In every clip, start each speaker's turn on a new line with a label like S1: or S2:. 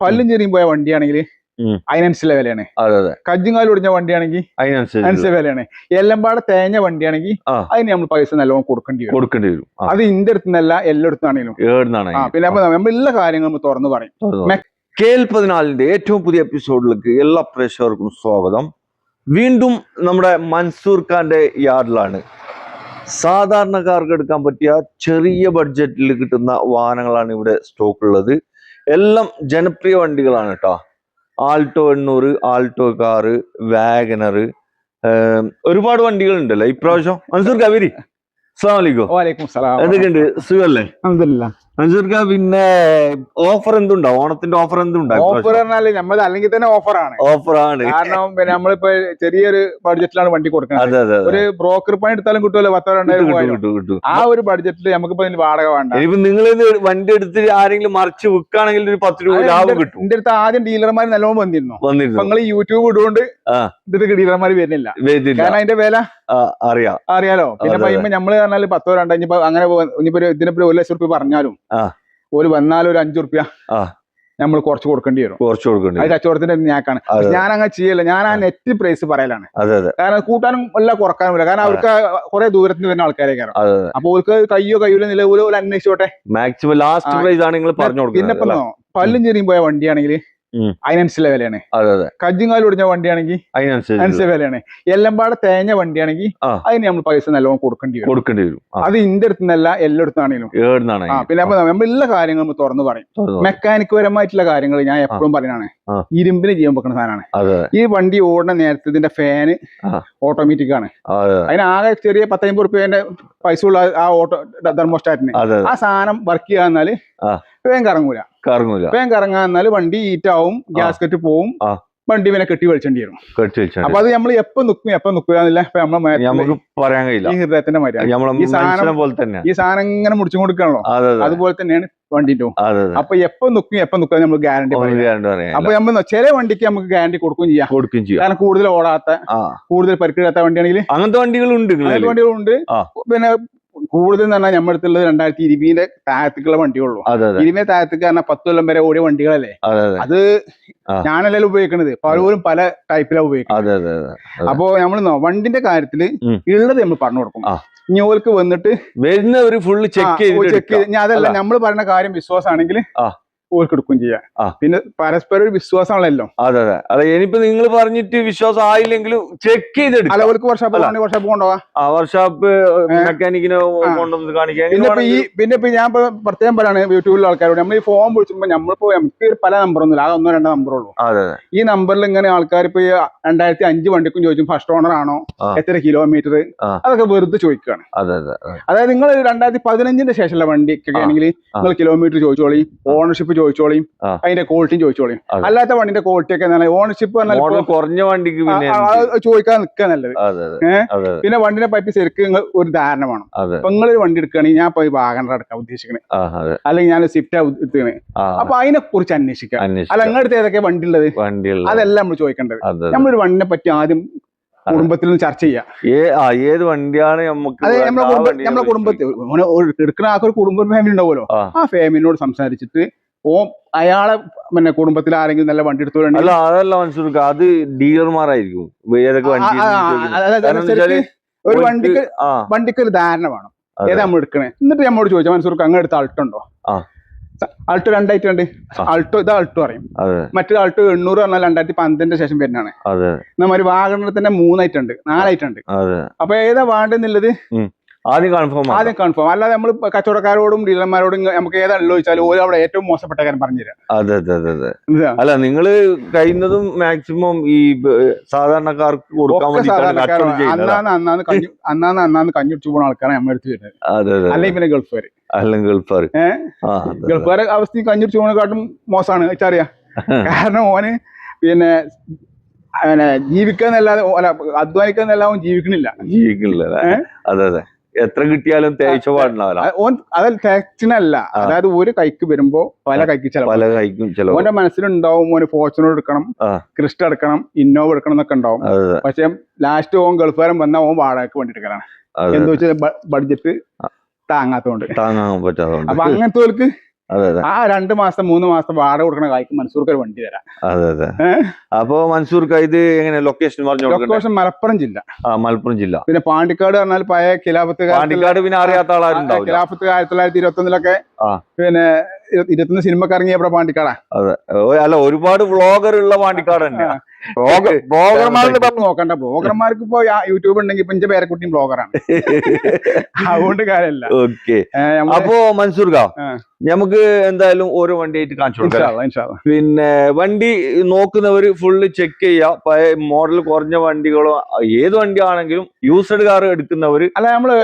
S1: പല്ലും ചെറിയും പോയ വണ്ടിയാണെങ്കിൽ അതിനനുസരിച്ചുള്ള വിലയാണ്. കജ്ജും ഒടിഞ്ഞ വണ്ടിയാണെങ്കിൽ അതിനനുസരിച്ച് വിലയാണ്. എല്ലാം പാടെ തേഞ്ഞ വണ്ടിയാണെങ്കിൽ അതിന് നമ്മൾ പൈസ നല്ലോണം കൊടുക്കേണ്ടി വരും. അത് ഇന്റെ അടുത്ത് നിന്നല്ല എല്ലായിടത്തും പിന്നെ നമ്മളുള്ള കാര്യങ്ങൾ നമ്മൾ തുറന്നു പറയും.
S2: KL14 ഏറ്റവും പുതിയ എപ്പിസോഡിലേക്ക് എല്ലാ പ്രേക്ഷകർക്കും സ്വാഗതം. വീണ്ടും നമ്മുടെ മൻസൂർ ഖാന്റെ യാർഡിലാണ്. സാധാരണക്കാർക്ക് എടുക്കാൻ പറ്റിയ ചെറിയ ബഡ്ജറ്റിൽ കിട്ടുന്ന വാഹനങ്ങളാണ് ഇവിടെ സ്റ്റോക്ക് ഉള്ളത്. എല്ലാം ജനപ്രിയ വണ്ടികളാണ് കേട്ടോ. ആൾട്ടോ 800, ആൾട്ടോ കാറ്, വാഗനർ, ഒരുപാട് വണ്ടികൾ ഉണ്ടല്ലോ ഇപ്രാവശ്യം. മൻസൂർ ഖാ വരി. അസ്സലാമു അലൈക്കും. എന്തൊക്കെയുണ്ട്, സുഖല്ലേ?
S1: അൽഹംദുലില്ലാഹ്.
S2: മൻസൂർ ഖാ, പിന്നെ ഓഫർ എന്തുണ്ടോ? ഓണത്തിന്റെ ഓഫർ എന്തുണ്ടോ?
S1: ഓഫർ പറഞ്ഞാല് നമ്മൾ അല്ലെങ്കിൽ തന്നെ ഓഫറാണ്. കാരണം പിന്നെ നമ്മളിപ്പോ ചെറിയൊരു ബഡ്ജറ്റിലാണ് വണ്ടി കൊടുക്കുന്നത്. ഒരു ബ്രോക്കർ പണി എടുത്താലും കിട്ടുമല്ലോ 10,000-20,000. ആ ഒരു ബഡ്ജറ്റിൽ നമുക്കിപ്പോ വാടക വേണ്ട.
S2: ഇനിയിപ്പോ നിങ്ങൾ വണ്ടി എടുത്ത് ആരെങ്കിലും മറിച്ച് വിൽക്കുകയാണെങ്കിൽ ഒരു 10 രൂപ ലാഭം കിട്ടും.
S1: എന്റെ അടുത്ത് ആദ്യം ഡീലർമാർ നല്ലോണം വന്നിരുന്നു. നിങ്ങൾ യൂട്യൂബ് ഇടുകൊണ്ട് ഇതിട്ട് ഡീലർമാർ വരുന്നില്ല. കാരണം അതിന്റെ വില അറിയാലോ. പിന്നെ നമ്മള് പറഞ്ഞാല് 10,000-2,000 ഇനിയിപ്പോ അങ്ങനെ ഇനിയിപ്പോ ഇതിനിപ്പോ 1 ലക്ഷം റുപ്യ പറഞ്ഞാലും ഒരു വന്നാലും ഒരു 5 റുപ്യ നമ്മൾ കുറച്ച് കൊടുക്കേണ്ടി വരും. അത് കച്ചവടത്തിന്റെ ഞാക്കാണ്. ഞാൻ അങ്ങനെ ചെയ്യല്ല. ഞാൻ ആ നെറ്റ് പ്രൈസ് പറയലാണ്. കാരണം കൂട്ടാനും എല്ലാം കുറക്കാനും ഇല്ല. കാരണം അവർക്ക് കുറെ ദൂരത്തിന് വരുന്ന ആൾക്കാരേക്കാണ്. അപ്പൊ അവർക്ക് കയ്യിലോ നിലവിലോ അന്വേഷിച്ചോട്ടെ.
S2: മാക്സിമം ലാസ്റ്റ് പ്രൈസ് ആണ് നിങ്ങൾ പറഞ്ഞു കൊടുക്കുന്നത്.
S1: പിന്നെ പല്ലും ചെറിയും പോയ വണ്ടിയാണെങ്കിൽ അതിനനുസരിച്ചുള്ള വിലയാണ്. കജ്ജും ഒടിഞ്ഞ വണ്ടിയാണെങ്കിൽ അതിനനുസരിച്ച് വിലയാണ്. എല്ലാം പാടെ തേഞ്ഞ വണ്ടിയാണെങ്കിൽ അതിന് നമ്മൾ പൈസ നല്ലോണം കൊടുക്കേണ്ടി വരും. അത് ഇന്റെ അടുത്ത് നിന്നല്ല എല്ലായിടത്തും ആണെങ്കിലും. പിന്നെ നമ്മളുള്ള കാര്യങ്ങൾ നമ്മൾ തുറന്നു പറയും. മെക്കാനിക് പരമായിട്ടുള്ള കാര്യങ്ങൾ ഞാൻ എപ്പോഴും പറയുന്നതാണ്. ഇരുമ്പിന് ജീവൻ വെക്കുന്ന സാധനമാണ്. ഈ വണ്ടി ഓടുന്ന നേരത്തെ ഇതിന്റെ ഫാന് ഓട്ടോമാറ്റിക് ആണ്. അതിനാകെ ചെറിയ 10-50 റുപ്യന്റെ പൈസ ഉള്ള ആ ഓട്ടോ തെർമോസ്റ്റാറ്റിന് ആ സാധനം വർക്ക് ചെയ്യാന്നാല് വേഗം കറങ്ങൂല. വേഗം കറങ്ങാന്നാല് വണ്ടി ഹീറ്റാവും, ഗ്യാസ്കറ്റ് പോവും, വണ്ടി പിന്നെ കെട്ടി വലിച്ചേണ്ടി വരും. അപ്പൊ അത് നമ്മൾ എപ്പോ നിൽക്കുക
S2: നമുക്ക് പറയാൻ കഴിയില്ല.
S1: ഈ ഹൃദയത്തിന്റെ മാതിരി ഈ സാധനം ഇങ്ങനെ മുടിച്ചു കൊടുക്കണല്ലോ. അതുപോലെ തന്നെയാണ് വണ്ടിന്റെ. അപ്പൊ എപ്പോ നിൽക്കുക നമ്മൾ ഗ്യാരണ്ടി പറയാം. അപ്പൊ നമ്മൾ ചില വണ്ടിക്ക് നമുക്ക് ഗ്യാരണ്ടി കൊടുക്കുകയും ചെയ്യാം. കാരണം കൂടുതൽ ഓടാത്ത, കൂടുതൽ പരിക്കിടാത്ത വണ്ടിയാണെങ്കിൽ
S2: അങ്ങനത്തെ വണ്ടികളുണ്ട്.
S1: പിന്നെ കൂടുതൽ എന്ന് പറഞ്ഞാൽ നമ്മുടെ അടുത്തുള്ളത് 2020 താഴത്തേക്കുള്ള വണ്ടികളുള്ളൂ. 20 താഴത്തേക്ക് പറഞ്ഞാൽ 10 കൊല്ലം വരെ ഓടിയ വണ്ടികളല്ലേ. അത് ഞാനല്ലല്ലോ ഉപയോഗിക്കണത്, പലരും പല ടൈപ്പിലാണ് ഉപയോഗിക്കുന്നത്. അപ്പൊ നമ്മൾ വണ്ടിന്റെ കാര്യത്തില് ഉള്ളത് നമ്മൾ പറഞ്ഞു കൊടുക്കും. ഇഞ്ഞോർക്ക് വന്നിട്ട്
S2: വരുന്നവര് ഫുള്ള് ചെക്ക്
S1: ചെയ്ത് അതല്ല നമ്മൾ പറയുന്ന കാര്യം വിശ്വാസമാണെങ്കിൽ ഓർക്ക് എടുക്കുകയും ചെയ്യാം. പിന്നെ പരസ്പരം ഒരു വിശ്വാസമാണല്ലോ.
S2: അതെ. ഇനിയിപ്പോ നിങ്ങൾ പറഞ്ഞിട്ട് വിശ്വാസം ആയില്ലെങ്കിലും ചെക്ക് ചെയ്തെടുക്കും.
S1: അവർക്ക് വർഷാപ്പ് കൊണ്ടുപോകാം.
S2: വർഷാപ്പ് മെക്കാനിക്കിനെ കൊണ്ടുവന്ന് കാണിക്കാൻ.
S1: പിന്നെ ഇപ്പൊ ഞാൻ പ്രത്യേകം പറയാണ് യൂട്യൂബിലെ ആൾക്കാരോട്, നമ്മൾ ഈ ഫോൺ വിളിച്ചുമ്പോ നമ്മളിപ്പോ നമുക്ക് പല നമ്പറൊന്നുമില്ല, ആ 1-2 നമ്പറുള്ളൂ. ഈ നമ്പറിൽ ഇങ്ങനെ ആൾക്കാർ ഇപ്പൊ 2005 വണ്ടിക്കും ചോദിച്ചു ഫസ്റ്റ് ഓണർ ആണോ, എത്ര കിലോമീറ്റർ, അതൊക്കെ വെറുതെ ചോദിക്കുകയാണ്. അതായത് നിങ്ങൾ 2015 ശേഷമുള്ള വണ്ടിക്കൊക്കെ ആണെങ്കിൽ നിങ്ങൾ കിലോമീറ്റർ ചോദിച്ചോളി, ഓണർഷിപ്പ് ചോദിച്ചോളിയും, അതിന്റെ ക്വാളിറ്റിയും ചോദിച്ചോളിയും. അല്ലാത്ത വണ്ടിന്റെ ക്വാളിറ്റി ഒക്കെ ഓണർഷിപ്പ്
S2: കുറഞ്ഞ വണ്ടിക്ക്
S1: ചോദിക്കാൻ നിൽക്കുക നല്ലത്. പിന്നെ വണ്ടിനെ പറ്റി ശരിക്കും ഒരു ധാരണ വേണം. അപ്പൊ നിങ്ങളൊരു വണ്ടി എടുക്കുകയാണെങ്കിൽ ഞാൻ പോയി വാഗണർ എടുക്കാൻ ഉദ്ദേശിക്കണേ, അല്ലെങ്കിൽ ഞാൻ സ്വിഫ്റ്റ് എടുത്തുകണേ, അപ്പൊ അതിനെ കുറിച്ച് അന്വേഷിക്കാം. അല്ല നിങ്ങളുടെ ഏതൊക്കെ വണ്ടി ഉള്ളത് അതെല്ലാം നമ്മൾ ചോദിക്കേണ്ടത്. നമ്മളൊരു വണ്ടിനെ പറ്റി ആദ്യം കുടുംബത്തിൽ നിന്ന് ചർച്ച ചെയ്യാം.
S2: ഏത് വണ്ടിയാണ്
S1: നമ്മളെ കുടുംബത്തിൽ എടുക്കുന്ന ആ ഒരു കുടുംബ ഫാമിലി ഉണ്ടാവുമല്ലോ, ആ ഫാമിലിനോട് സംസാരിച്ചിട്ട് അയാളെ പിന്നെ കുടുംബത്തിൽ ആരെങ്കിലും നല്ല വണ്ടി എടുത്തു.
S2: അതല്ല മനസ്സിലാക്കുക, അത് ഡീലർമാരായിരിക്കും.
S1: ഒരു വണ്ടിക്ക് ഒരു ധാരണ വേണം ഏതാ നമ്മൾ എടുക്കണേ. എന്നിട്ട് നമ്മളോട് ചോദിച്ചാൽ മനസ്സിലാക്കുക അങ്ങനെ എടുത്ത ആൾട്ടുണ്ടോ. ആൾട്ടോ 2 ഐറ്റം ഉണ്ട്. ആൾട്ടോ ഇത് ആൾട്ടോ പറയും. മറ്റൊരു ആൾട്ടോ 800 പറഞ്ഞാൽ 2015 ശേഷം വരുന്നതാണ്. നമ്മൊരു വാഗണർ തന്നെ 3 ഐറ്റം ഉണ്ട്, 4 ഐറ്റം ഉണ്ട്. അപ്പൊ ഏതാ വേണ്ടെന്നുള്ളത് ആദ്യം കൺഫേം. അല്ലാതെ നമ്മൾ കച്ചവടക്കാരോടും ഡീലർമാരോടും നമുക്ക് ഏതാ ഉള്ളു ചോദിച്ചാൽ ഓരോ അവിടെ ഏറ്റവും മോശപ്പെട്ട കാര്യം പറഞ്ഞുതരാം.
S2: അല്ല നിങ്ങള് കഴിയുന്നതും മാക്സിമം ഈ സാധാരണക്കാർക്ക് കൊടുക്കാൻ
S1: അന്നാന്ന് കഞ്ഞുടിച്ചു പോകുന്ന ആൾക്കാരാണ് നമ്മൾ എടുത്ത് വരുന്നത്. അല്ലെങ്കിൽ പിന്നെ ഗൾഫുകാരെ അവസ്ഥ കഞ്ഞുടിച്ചു പോകുന്നതിനെക്കാട്ടും മോശമാണ് വെച്ചറിയാം. കാരണം ഓന് പിന്നെ ജീവിക്കാന്നല്ലാതെ അധ്വാനിക്കാന്നല്ലാതെ ജീവിക്കണില്ല.
S2: അതെ. എത്ര കിട്ടിയാലും തേച്ച പാടുണ്ടാവില്ല.
S1: അത് ടാക്സിനല്ല, അതായത് ഒരു കൈക്ക് വരുമ്പോ പല കൈക്കും ചിലവ്. ഓന്റെ മനസ്സിലുണ്ടാവും ഓന് ഫോർച്യൂണർ എടുക്കണം, ക്രിസ്റ്റ എടുക്കണം, ഇന്നോവ എടുക്കണം എന്നൊക്കെ ഉണ്ടാവും. പക്ഷെ ലാസ്റ്റ് ഓൻ ഗൾഫുകാരൻ വന്നാൽ ഓൻ വാടകയ്ക്ക് വേണ്ടി എടുക്കലാണ്. എന്താ വെച്ചാൽ ബഡ്ജറ്റ് താങ്ങാത്തോണ്ട്.
S2: താങ്ങാൻ പറ്റാത്തതുകൊണ്ട്.
S1: അപ്പൊ അങ്ങനത്തെ ആ 2 മാസം 3 മാസം വാടക കൊടുക്കണ കായ്ക്ക് മൻസൂർക്ക് ഒരു വണ്ടി തരാം.
S2: അതെ അതെ. അപ്പൊ മൻസൂർക്ക് ഇത് എങ്ങനെ ലൊക്കേഷൻ പറഞ്ഞു?
S1: ലൊക്കേഷൻ മലപ്പുറം ജില്ല.
S2: മലപ്പുറം ജില്ല.
S1: പിന്നെ പാണ്ടിക്കാട് പറഞ്ഞാൽ പഴയ ഖിലാഫത്ത്
S2: പാണ്ടിക്കാട് പിന്നെ അറിയാത്ത ആളാരുണ്ടാവും.
S1: ഖിലാഫത്ത് 1921 പിന്നെ 21 സിനിമക്ക് ഇറങ്ങിയപ്പോ പാണ്ടിക്കാടാ.
S2: അതെ. അല്ല, ഒരുപാട് വ്ളോഗർ ഉള്ള പാണ്ടിക്കാട് തന്നെ.
S1: ബ്ലോഗർമാരുടെ പറഞ്ഞു നോക്കണ്ട. ബ്ലോഗർമാർക്ക് ഇപ്പൊ യൂട്യൂബ് ഉണ്ടെങ്കിൽ ഇപ്പൊ എന്റെ പേരക്കുട്ടിയും ബ്ലോഗറാണ്. അതുകൊണ്ട് കാര്യമല്ല.
S2: ഓക്കെ. അപ്പോ മൻസൂർക്ക, നമുക്ക് എന്തായാലും ഓരോ വണ്ടിയായിട്ട് കാണിച്ചു കൊടുക്കാം. പിന്നെ വണ്ടി നോക്കുന്നവര് ഫുള്ള് ചെക്ക് ചെയ്യാ. പഴയ മോഡൽ കുറഞ്ഞ വണ്ടികളോ ഏത് വണ്ടിയാണെങ്കിലും യൂസ്ഡ് കാർ എടുക്കുന്നവര്
S1: അല്ല, നമ്മള്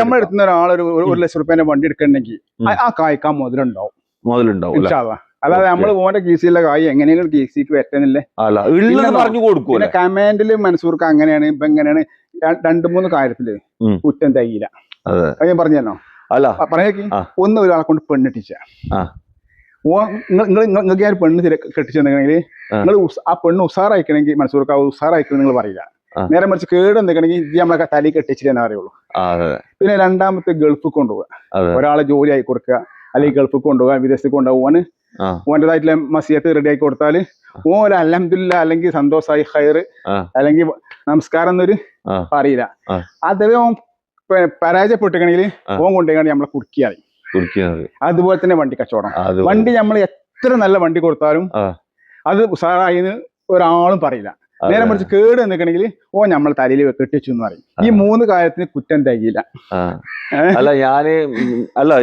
S1: നമ്മൾ എടുക്കുന്ന ഒരാൾ ഒരു 1 ലക്ഷം റുപ്യന്റെ വണ്ടി എടുക്കണമെങ്കിൽ ആ കായ്ക്കാൻ മുതലുണ്ടാവും. അല്ലാതെ നമ്മള് ഓന്റെ കീസിലുള്ള കായ് എങ്ങനെയാണ് കീസിക്ക് പറ്റുന്നില്ലേ
S2: പറഞ്ഞു കൊടുക്കും.
S1: പിന്നെ കമാൻഡില് മൻസൂർക്ക് അങ്ങനെയാണ്, ഇപ്പൊ എങ്ങനെയാണ് 2-3 കാര്യത്തില് കുറ്റം തയ്യില്ല. അത് ഞാൻ പറഞ്ഞോ.
S2: അല്ല
S1: പറഞ്ഞേക്ക്. ഒന്ന് ഒരാളെ കൊണ്ട് പെണ്ണിട്ടിച്ച നിങ്ങൾക്ക് ഞാൻ പെണ്ണ് കെട്ടിച്ചെന്നെങ്കിൽ നിങ്ങൾ ആ പെണ്ണ് ഉസാറായിക്കണമെങ്കിൽ മൻസൂർക്ക് ഉസാറായിക്കണം നിങ്ങൾ പറയില്ല. നേരെ മറിച്ച് കേട് എന്തൊക്കെയാണെങ്കിൽ നമ്മളെ തലി കെട്ടിച്ചിട്ടെന്ന് പറയുള്ളൂ. പിന്നെ രണ്ടാമത്തെ ഗൾഫിൽ കൊണ്ടുപോവുക. ഒരാളെ ജോലി ആയി കൊടുക്കുക, അല്ലെങ്കിൽ ഗൾഫിൽ കൊണ്ടുപോകുക, വിദേശത്ത് കൊണ്ടുപോകാൻ ഓൻ്റെതായിട്ടുള്ള മസിയത്ത് റെഡി ആക്കി കൊടുത്താല് ഓൻ അൽഹംദുലില്ലാ അല്ലെങ്കിൽ സന്തോഷായി ഹൈർ അല്ലെങ്കിൽ നമസ്കാരം എന്നൊരു പറയില്ല. അഥവാ ഓൻ പരാജയപ്പെട്ടിക്കണെങ്കിൽ ഓൻ കൊണ്ടുപോയി നമ്മളെ കുടുക്കിയായി. അതുപോലെ തന്നെ വണ്ടി കച്ചവടം. വണ്ടി നമ്മൾ എത്ര നല്ല വണ്ടി കൊടുത്താലും അത് ഉസാറായിന്ന് ഒരാളും പറയില്ല. നേരെ മറിച്ച് കേട് നിൽക്കണമെങ്കിൽ ഓ നമ്മൾ തലയിൽ കെട്ടിച്ചു എന്ന് പറയും. ഈ 3 കാര്യത്തിന് കുറ്റം തയ്യില്ല.
S2: അല്ല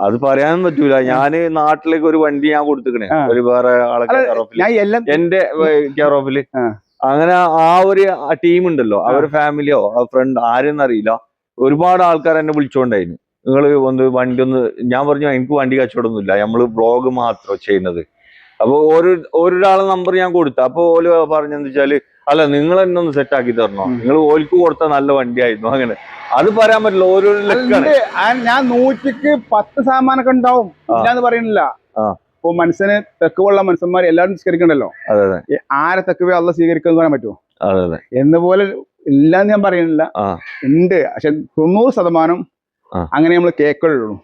S2: അത് പറയാനും പറ്റൂല. ഞാന് നാട്ടിലേക്ക് ഒരു വണ്ടി ഞാൻ കൊടുത്തിക്കണേ, ഒരു വേറെ ആളെ എന്റെ കെയർ ഓഫില്. അങ്ങനെ ആ ഒരു ടീം ഉണ്ടല്ലോ, അവരുടെ ഫാമിലിയോ ഫ്രണ്ട് ആരെന്നറിയില്ല, ഒരുപാട് ആൾക്കാർ എന്നെ വിളിച്ചോണ്ടായിരുന്നു. നിങ്ങള് വണ്ടി ഞാൻ പറഞ്ഞു എനിക്ക് വണ്ടി കച്ചവടമൊന്നുമില്ല, നമ്മള് ബ്ലോഗ് മാത്രം ചെയ്യുന്നത്. അപ്പൊ ഒരാളെ നമ്പർ ഞാൻ കൊടുത്തു. അപ്പൊ ഓല് പറഞ്ഞെന്ന് വെച്ചാല് അല്ല നിങ്ങൾ എന്നെ ഒന്ന് സെറ്റ് ആക്കി തരണോ, നിങ്ങൾ ഓൽക്ക് കൊടുത്ത നല്ല വണ്ടിയായിരുന്നു. അങ്ങനെ അത് പറയാൻ പറ്റില്ല. ഓരോ
S1: ഞാൻ 100ക്ക് 10 ശതമാനമൊക്കെ ഉണ്ടാവും ഇല്ലാന്ന് പറയുന്നില്ല. ഇപ്പൊ മനുഷ്യന് തെക്കുള്ള മനുഷ്യന്മാർ എല്ലാവരും സ്വീകരിക്കണ്ടല്ലോ. ആരെ തെക്കുവേ അള്ള സ്വീകരിക്കുക പറയാൻ പറ്റുമോ? എന്ന പോലെ ഇല്ലാന്ന് ഞാൻ പറയുന്നില്ല, ഉണ്ട്. പക്ഷെ 90% അങ്ങനെ നമ്മൾ കേൾക്കുള്ളൂ.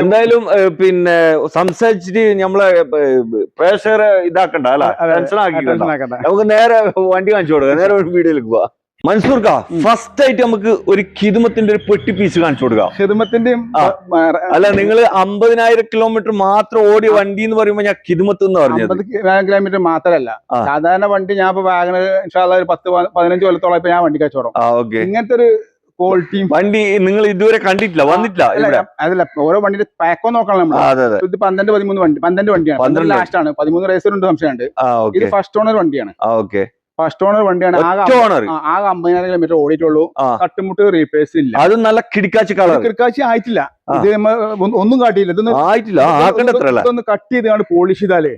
S2: എന്തായാലും പിന്നെ സംസാരിച്ചിട്ട് നമ്മളെ പ്രേക്ഷകരെ ഇതാക്കണ്ട, അല്ല ടെൻഷൻ ആക്കിക്കണ്ട. നമുക്ക് നേരെ വണ്ടി കാണിച്ചു കൊടുക്കാം, നേരെ വീഡിയോയിലേക്ക് പോവാ. മൻസൂർക്ക, ഫസ്റ്റ് ആയിട്ട് നമുക്ക് ഒരു ഖിദ്മത്തിന്റെ ഒരു പെട്ടി പീസ് കാണിച്ചു കൊടുക്കാം.
S1: ഖിദ്മത്തിന്റെയും
S2: അല്ല, നിങ്ങൾ 50,000 കിലോമീറ്റർ മാത്രം ഓടിയ വണ്ടി എന്ന് പറയുമ്പോ ഞാൻ ഖിദ്മത്ത് എന്ന് പറഞ്ഞത്
S1: 50 കിലോമീറ്റർ മാത്രമല്ല. സാധാരണ വണ്ടി ഞാൻ ഇപ്പൊ വാഗണർ ഒരു 10-15 കൊല്ലത്തോളം ഇപ്പൊ ഞാൻ വണ്ടി കച്ചവടം. ഇങ്ങനത്തെ ഒരു ക്വാളിറ്റി
S2: വണ്ടി നിങ്ങൾ ഇതുവരെ കണ്ടിട്ടില്ല, വന്നിട്ടില്ല.
S1: അതല്ല, ഓരോ വണ്ടിയുടെ പാക്കോ നോക്കണം നമ്മൾ. ഇത് 12 വണ്ടിയാണ്. 12 ലാസ്റ്റ് ആണ്. 13 റേസറുണ്ട്, സംശയമുണ്ട്. ഇത് ഫസ്റ്റ് ഓണർ വണ്ടിയാണ്. ഫസ്റ്റ് ഓണർ വണ്ടിയാണ്. ആകെ 50,000 കിലോമീറ്റർ ഓടിയിട്ടുള്ളൂ. തട്ടുമുട്ട് റീപ്ലേസ് ഇല്ല.
S2: അത് നല്ല കിടക്കാച്ചി കളർ.
S1: കിടക്കാച്ചി ആയിട്ടില്ല. ഇത് ഒന്നും കാട്ടിയില്ല. ഇതൊന്ന് കട്ട് ചെയ്താണ് പോളിഷ് ചെയ്താലേ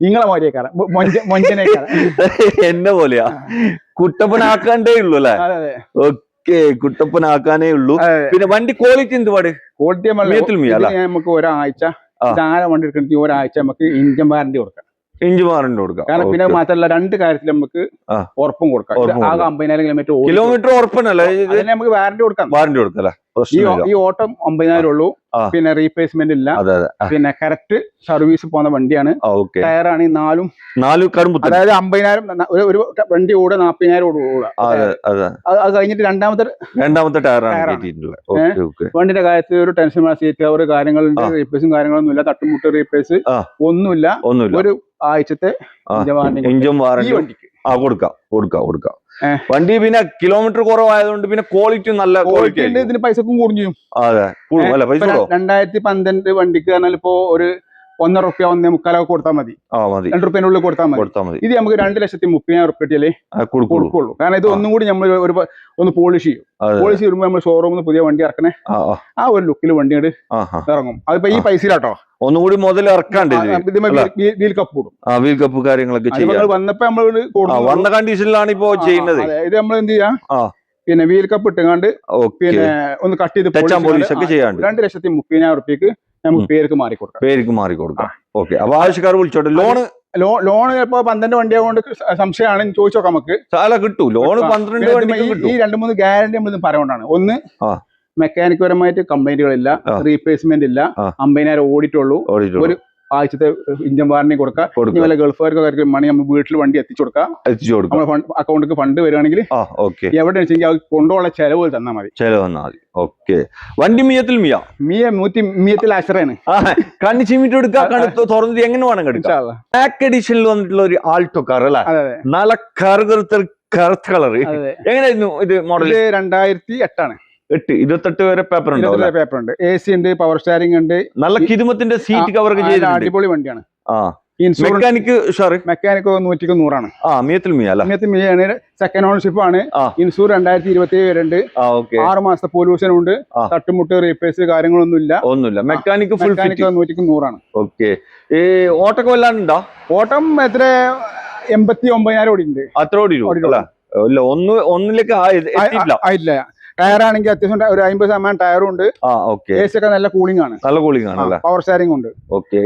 S1: നിങ്ങളെ മാതിരിയേക്കാരം മൊഞ്ചനേക്കാരം
S2: എന്നെ പോലെയാ കുട്ടപ്പനാക്കണ്ടേ ഉള്ളൂ അല്ലേ? ഓക്കെ, കുട്ടപ്പനാക്കാനേ ഉള്ളൂ. പിന്നെ വണ്ടി ക്വാളിറ്റി എന്തുപാട്?
S1: ക്വാളിറ്റി നമുക്ക് ഒരാഴ്ച വണ്ടി എടുക്കണമെങ്കിൽ ഒരാഴ്ച നമുക്ക് ഇഞ്ചൻ വാറന്റി കൊടുക്കാം. കാരണം പിന്നെ മാത്രമല്ല 2 കാര്യത്തിൽ നമുക്ക് ഉറപ്പും കൊടുക്കാം. ആകെ 50,000
S2: കിലോമീറ്റർ ഉറപ്പന്നല്ലേ,
S1: നമുക്ക് വാറന്റി കൊടുക്കാം. ഈ ഓട്ടം 50,000 ഉള്ളൂ. പിന്നെ റീപ്ലേസ്മെന്റ് ഇല്ല. പിന്നെ കറക്റ്റ് സർവീസ് പോകുന്ന വണ്ടിയാണ്. ടയറാണ് 4 അതായത് 50,000 ഒരു വണ്ടി ഓടുക 40,000 ഓടുക. അത് കഴിഞ്ഞിട്ട് രണ്ടാമത്തെ ടയറാണ്. വണ്ടിന്റെ കാര്യത്തിൽ ഒരു ടെൻഷൻ സീറ്റ് കവർ കാര്യങ്ങളുണ്ട്, റീപ്ലേസും കാര്യങ്ങളൊന്നും ഇല്ല. തട്ടുമുട്ട് റീപ്ലേസ് ഒന്നുമില്ല. ഒരു ആഴ്ചത്തെ
S2: ഇഞ്ചൻ വാറന്റി വണ്ടിക്ക് കൊടുക്കാം. വണ്ടി പിന്നെ കിലോമീറ്റർ കുറവായതുകൊണ്ട് പിന്നെ ക്വാളിറ്റി നല്ല ക്വാളിറ്റി.
S1: ഇതിന് പൈസക്കും കൂടും ചെയ്യും.
S2: അതെ, പൈസ
S1: 2012 വണ്ടിക്ക് പറഞ്ഞാൽ ഇപ്പോ ഒരു 1.5 റുപ്യ 1.25 കൊടുത്താൽ മതി. 2 റുപ്യനുള്ളിൽ കൊടുത്താൽ മതി. ഇത് നമുക്ക് 2,30,000 റുപ്യല്ലേ കൊടുക്കുള്ളൂ. കാരണം ഇത് ഒന്നും കൂടി നമ്മൾ ഒന്ന് പോളിഷ് ചെയ്യും. പോളിഷ് ചെയ്യുമ്പോൾ നമ്മൾ ഷോറൂമിൽ പുതിയ വണ്ടി ഇറക്കണേ ആ ഒരു ലുക്കിൽ വണ്ടി ഇറങ്ങും. അതിപ്പോ ഈ പൈസയിലാട്ടോ
S2: ഒന്നുകൂടി മുതൽ ഇറക്കാണ്ട്
S1: വീൽ കപ്പ് കൂടും.
S2: വീൽ കപ്പ് കാര്യങ്ങളൊക്കെ
S1: വന്നപ്പോ നമ്മള്
S2: വന്ന കണ്ടീഷനിലാണ് ഇപ്പോ ചെയ്യുന്നത്.
S1: ഇത് നമ്മൾ എന്ത് ചെയ്യാം, പിന്നെ വീൽ കപ്പ് ഇട്ടുകൊണ്ട് പിന്നെ ഒന്ന് കട്ട് ചെയ്ത് 2,30,000 റുപ്യക്ക് നമുക്ക് പേർക്ക് മാറിക്കൊടുക്കാം.
S2: ഓക്കെ, അപ്പൊ ആവശ്യക്കാർ വിളിച്ചോട്ടെ.
S1: ലോൺ ചിലപ്പോ 12 വണ്ടിയാകൊണ്ട് സംശയമാണ്, ചോദിച്ചോക്കാം നമുക്ക്.
S2: കിട്ടും ലോൺ 12
S1: ഈ 2-3 ഗ്യാരണ്ടി നമ്മൾ പറയോണ്ടാണ്. ഒന്ന് മെക്കാനിക് പരമായിട്ട് കംപ്ലൈന്റുകളില്ല, റീപ്ലേസ്മെന്റ് ഇല്ല, 50,000 ഓടിയിട്ടുള്ളൂ. ഒരു ആഴ്ചത്തെ ഇഞ്ചൻ വാറന്റി കൊടുക്കാം. വല്ല ഗൾഫുകാർക്ക് മണി നമ്മൾ വീട്ടിൽ വണ്ടി എത്തിച്ചു കൊടുക്കാം. അക്കൗണ്ടിലേക്ക് ഫണ്ട് വരികയാണെങ്കിൽ എവിടെ വെച്ചെങ്കിൽ അത് കൊണ്ടുപോകാനുള്ള ചെലവ് തന്നാൽ മതി.
S2: ഓക്കെ. വണ്ടി
S1: മിയത്തിൽ ആശ്രയാണ്.
S2: കണ്ണി ചിമ്മിട്ട് എടുക്കാം, തുറന്നിട്ട് എങ്ങനെ വേണം എടുക്കാം. ബ്ലാക്ക് എഡിഷനിൽ വന്നിട്ടുള്ള ഒരു ആൾട്ടോ കാർ അല്ലേ, നല്ല കറുത്ത കളർ. എങ്ങനെയായിരുന്നു ഇത് മോഡൽ?
S1: 2008 ആണ്.
S2: 28 വരെ പേപ്പർ
S1: ഉണ്ട്. AC ഉണ്ട്, പവർ സ്റ്റാരിംഗ് ഉണ്ട്,
S2: നല്ല കിരുമത്തിന്റെ സീറ്റ് കവർ ഒക്കെ ചെയ്ത്
S1: അടിപൊളി വണ്ടിയാണ്.
S2: മെക്കാനിക്
S1: 100 ആണ്. മിയാണ്. സെക്കൻഡ് ഓണർഷിപ്പ് ആണ്. ഇൻഷൂർ 2027 വരുന്നുണ്ട്. 6 മാസത്തെ പൊല്യൂഷൻ ഉണ്ട്. തട്ടുമുട്ട് റീപ്ലേസ് കാര്യങ്ങളൊന്നുമില്ല.
S2: മെക്കാനിക് ഫുൾ
S1: 100 ആണ്.
S2: ഓക്കെ. ഈ ഓട്ടൊക്കെ വല്ലാണ്ടുണ്ടോ?
S1: ഓട്ടം എത്ര 89,000 ഓടിയുണ്ട്.
S2: അത്ര ഓടിയില്ല. ഒന്നിലേക്ക്
S1: ആയിട്ടില്ല. ടയറാണെങ്കിൽ അത്യാവശ്യം ഒരു 50% ടയറും ഉണ്ട്. AC ഒക്കെ നല്ല കൂളിംഗ് ആണ്. പവർ സ്റ്റാരിംഗ് ഉണ്ട്.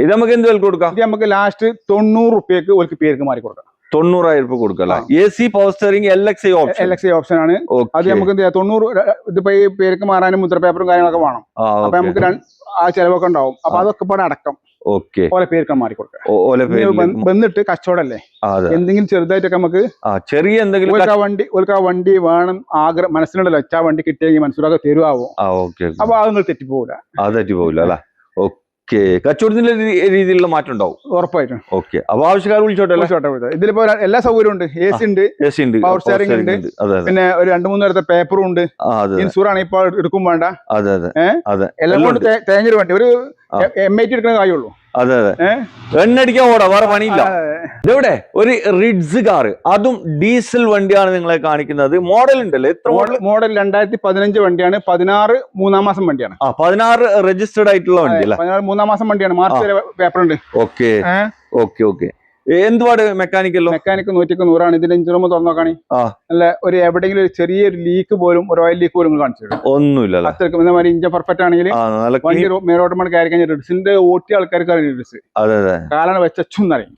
S2: ഇത് നമുക്ക് എന്ത് വില കൊടുക്കാം?
S1: ഇത് നമുക്ക് ലാസ്റ്റ് 90 റുപ്യക്ക് ഒരു പേർക്ക് മാറി കൊടുക്കാം.
S2: 90,000 രൂപ കൊടുക്കാം. AC പവർ സ്റ്റാരിംഗ് LXI
S1: ഓപ്ഷൻ ആണ്. അത് നമുക്ക് 90 ഇതിപ്പോ ഈ പേർക്ക് മാറാനും മുദ്ര പേപ്പറും കാര്യങ്ങളൊക്കെ വേണം. അപ്പൊ നമുക്ക് ആ ചെലവൊക്കെ ഉണ്ടാവും. അപ്പൊ അതൊക്കെ പാടെ അടക്കം ഓലെ പേർക്ക് മാറി കൊടുക്കാം. വന്നിട്ട് കച്ചവടല്ലേ, എന്തെങ്കിലും ചെറുതായിട്ടൊക്കെ നമുക്ക്
S2: ചെറിയ എന്തെങ്കിലും
S1: വണ്ടി വേണം ആഗ്രഹം മനസ്സിലുണ്ടല്ലോ, ആ വണ്ടി കിട്ടിയെങ്കിൽ മനസ്സിലൊക്കെ തരുവാവും. അപ്പൊ അത് തെറ്റിപ്പോകില്ല.
S2: കച്ചവടത്തിന്റെ രീതിയിലുള്ള മാറ്റം ഉണ്ടാവും
S1: ഉറപ്പായിട്ടും.
S2: ഓക്കെ. അപ്പൊ ആവശ്യക്കാർ വിളിച്ചോട്ടെ.
S1: ഇതിലിപ്പോ എല്ലാ സൗകര്യം ഉണ്ട്. AC ഉണ്ട്, പവർ സ്റ്റാരിംഗ് ഉണ്ട്, പിന്നെ ഒരു 2-3 നേരത്തെ പേപ്പറും ഉണ്ട്. ഇൻഷൂർ ആണ് ഇപ്പൊ എടുക്കും വേണ്ട. എല്ലാം കൊണ്ട് തേങ്ങൊരു വണ്ടി. ഒരു MIT എടുക്കുന്ന കാര്യമുള്ളൂ.
S2: എണ്ണടിക്കാൻ ഓടാ, വേറെ പണിയില്ല. ഇതെവിടെ ഒരു റിഡ്സ് കാർ, അതും ഡീസൽ വണ്ടിയാണ് നിങ്ങളെ കാണിക്കുന്നത്. മോഡൽ ഉണ്ടല്ലോ, എത്ര
S1: മോഡൽ? 2015 വണ്ടിയാണ്. 16 3-ാം മാസം വണ്ടിയാണ്.
S2: 16 രജിസ്റ്റേർഡ് ആയിട്ടുള്ള വണ്ടി അല്ലേ?
S1: 16 3-ാം മാസം വണ്ടിയാണ്. മാർച്ച് വരെ പേപ്പർ ഉണ്ട്.
S2: ഓക്കെ. എന്തുപാട് മെക്കാനിക്കല്ലോ?
S1: മെക്കാനിക് 100 ആണ്. ഇതിന്റെ ഇഞ്ചിൻ റൂം തുറന്നു നോക്കാണി. അല്ല ഒരു എവിടെയെങ്കിലും ഒരു ചെറിയൊരു ലീക്ക് പോലും, ഒരു ഓയിൽ ലീക്ക് പോലും കാണിച്ചു
S2: ഒന്നുമില്ല.
S1: അത്രയ്ക്ക് ഇഞ്ചൻ പെർഫെക്റ്റ് ആണെങ്കിൽ വണ്ടി മേലോട്ടമാണ് കയറി കഴിഞ്ഞാൽ റിഡ്സിന്റെ ഓട്ടിയ ആൾക്കാർക്ക് അറിയാം. റിഡ്സ് കാലാണ് വെച്ചെന്നറിയും.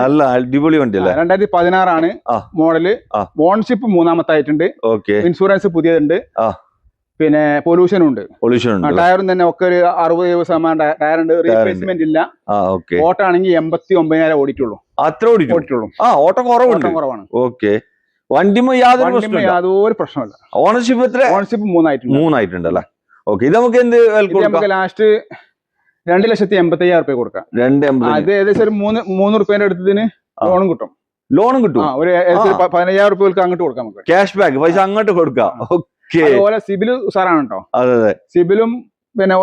S2: നല്ല അടിപൊളി വണ്ടി അല്ലേ?
S1: 2016 ആണ് മോഡല്. ഓൺഷിപ്പ് 3-ാമത്തെ ആയിട്ടുണ്ട്. ഇൻഷുറൻസ് പുതിയതുണ്ട്. പിന്നെ പൊല്യൂഷൻ ഉണ്ട്. ടയറും തന്നെ ഒക്കെ ഒരു 60% ടയർ ഉണ്ട്. റീപ്ലേസ്മെന്റ് ഇല്ല. ഓട്ടാണെങ്കിൽ 89,000 ഓടിയിട്ടുള്ളൂ.
S2: അത്ര ഓടിയിട്ടുള്ളൂ. ഓട്ടം കുറവാണ്. ഓക്കെ. വണ്ടിമ യാതൊരു പ്രശ്നമില്ല. ഓണർഷിപ്പ് എത്ര?
S1: ഓണർഷിപ്പ് 3 ആയിട്ടുണ്ട്
S2: അല്ലേ? ഓക്കെ. ഇത് നമുക്ക് എന്ത്
S1: നമുക്ക് ലാസ്റ്റ് 2,85,000 രൂപ കൊടുക്കാം. അത് ഏകദേശം ഒരു 3 റുപ്യന്റെ അടുത്തതിന് ലോണും കിട്ടും. ഒരു 15,000 രൂപ അങ്ങോട്ട് കൊടുക്കാം. നമുക്ക്
S2: ക്യാഷ് ബാക്ക് പൈസ അങ്ങോട്ട് കൊടുക്കാം.
S1: ഓലെ സിബില് ഉഷാറാണ് കേട്ടോ. സിബിലും പിന്നെ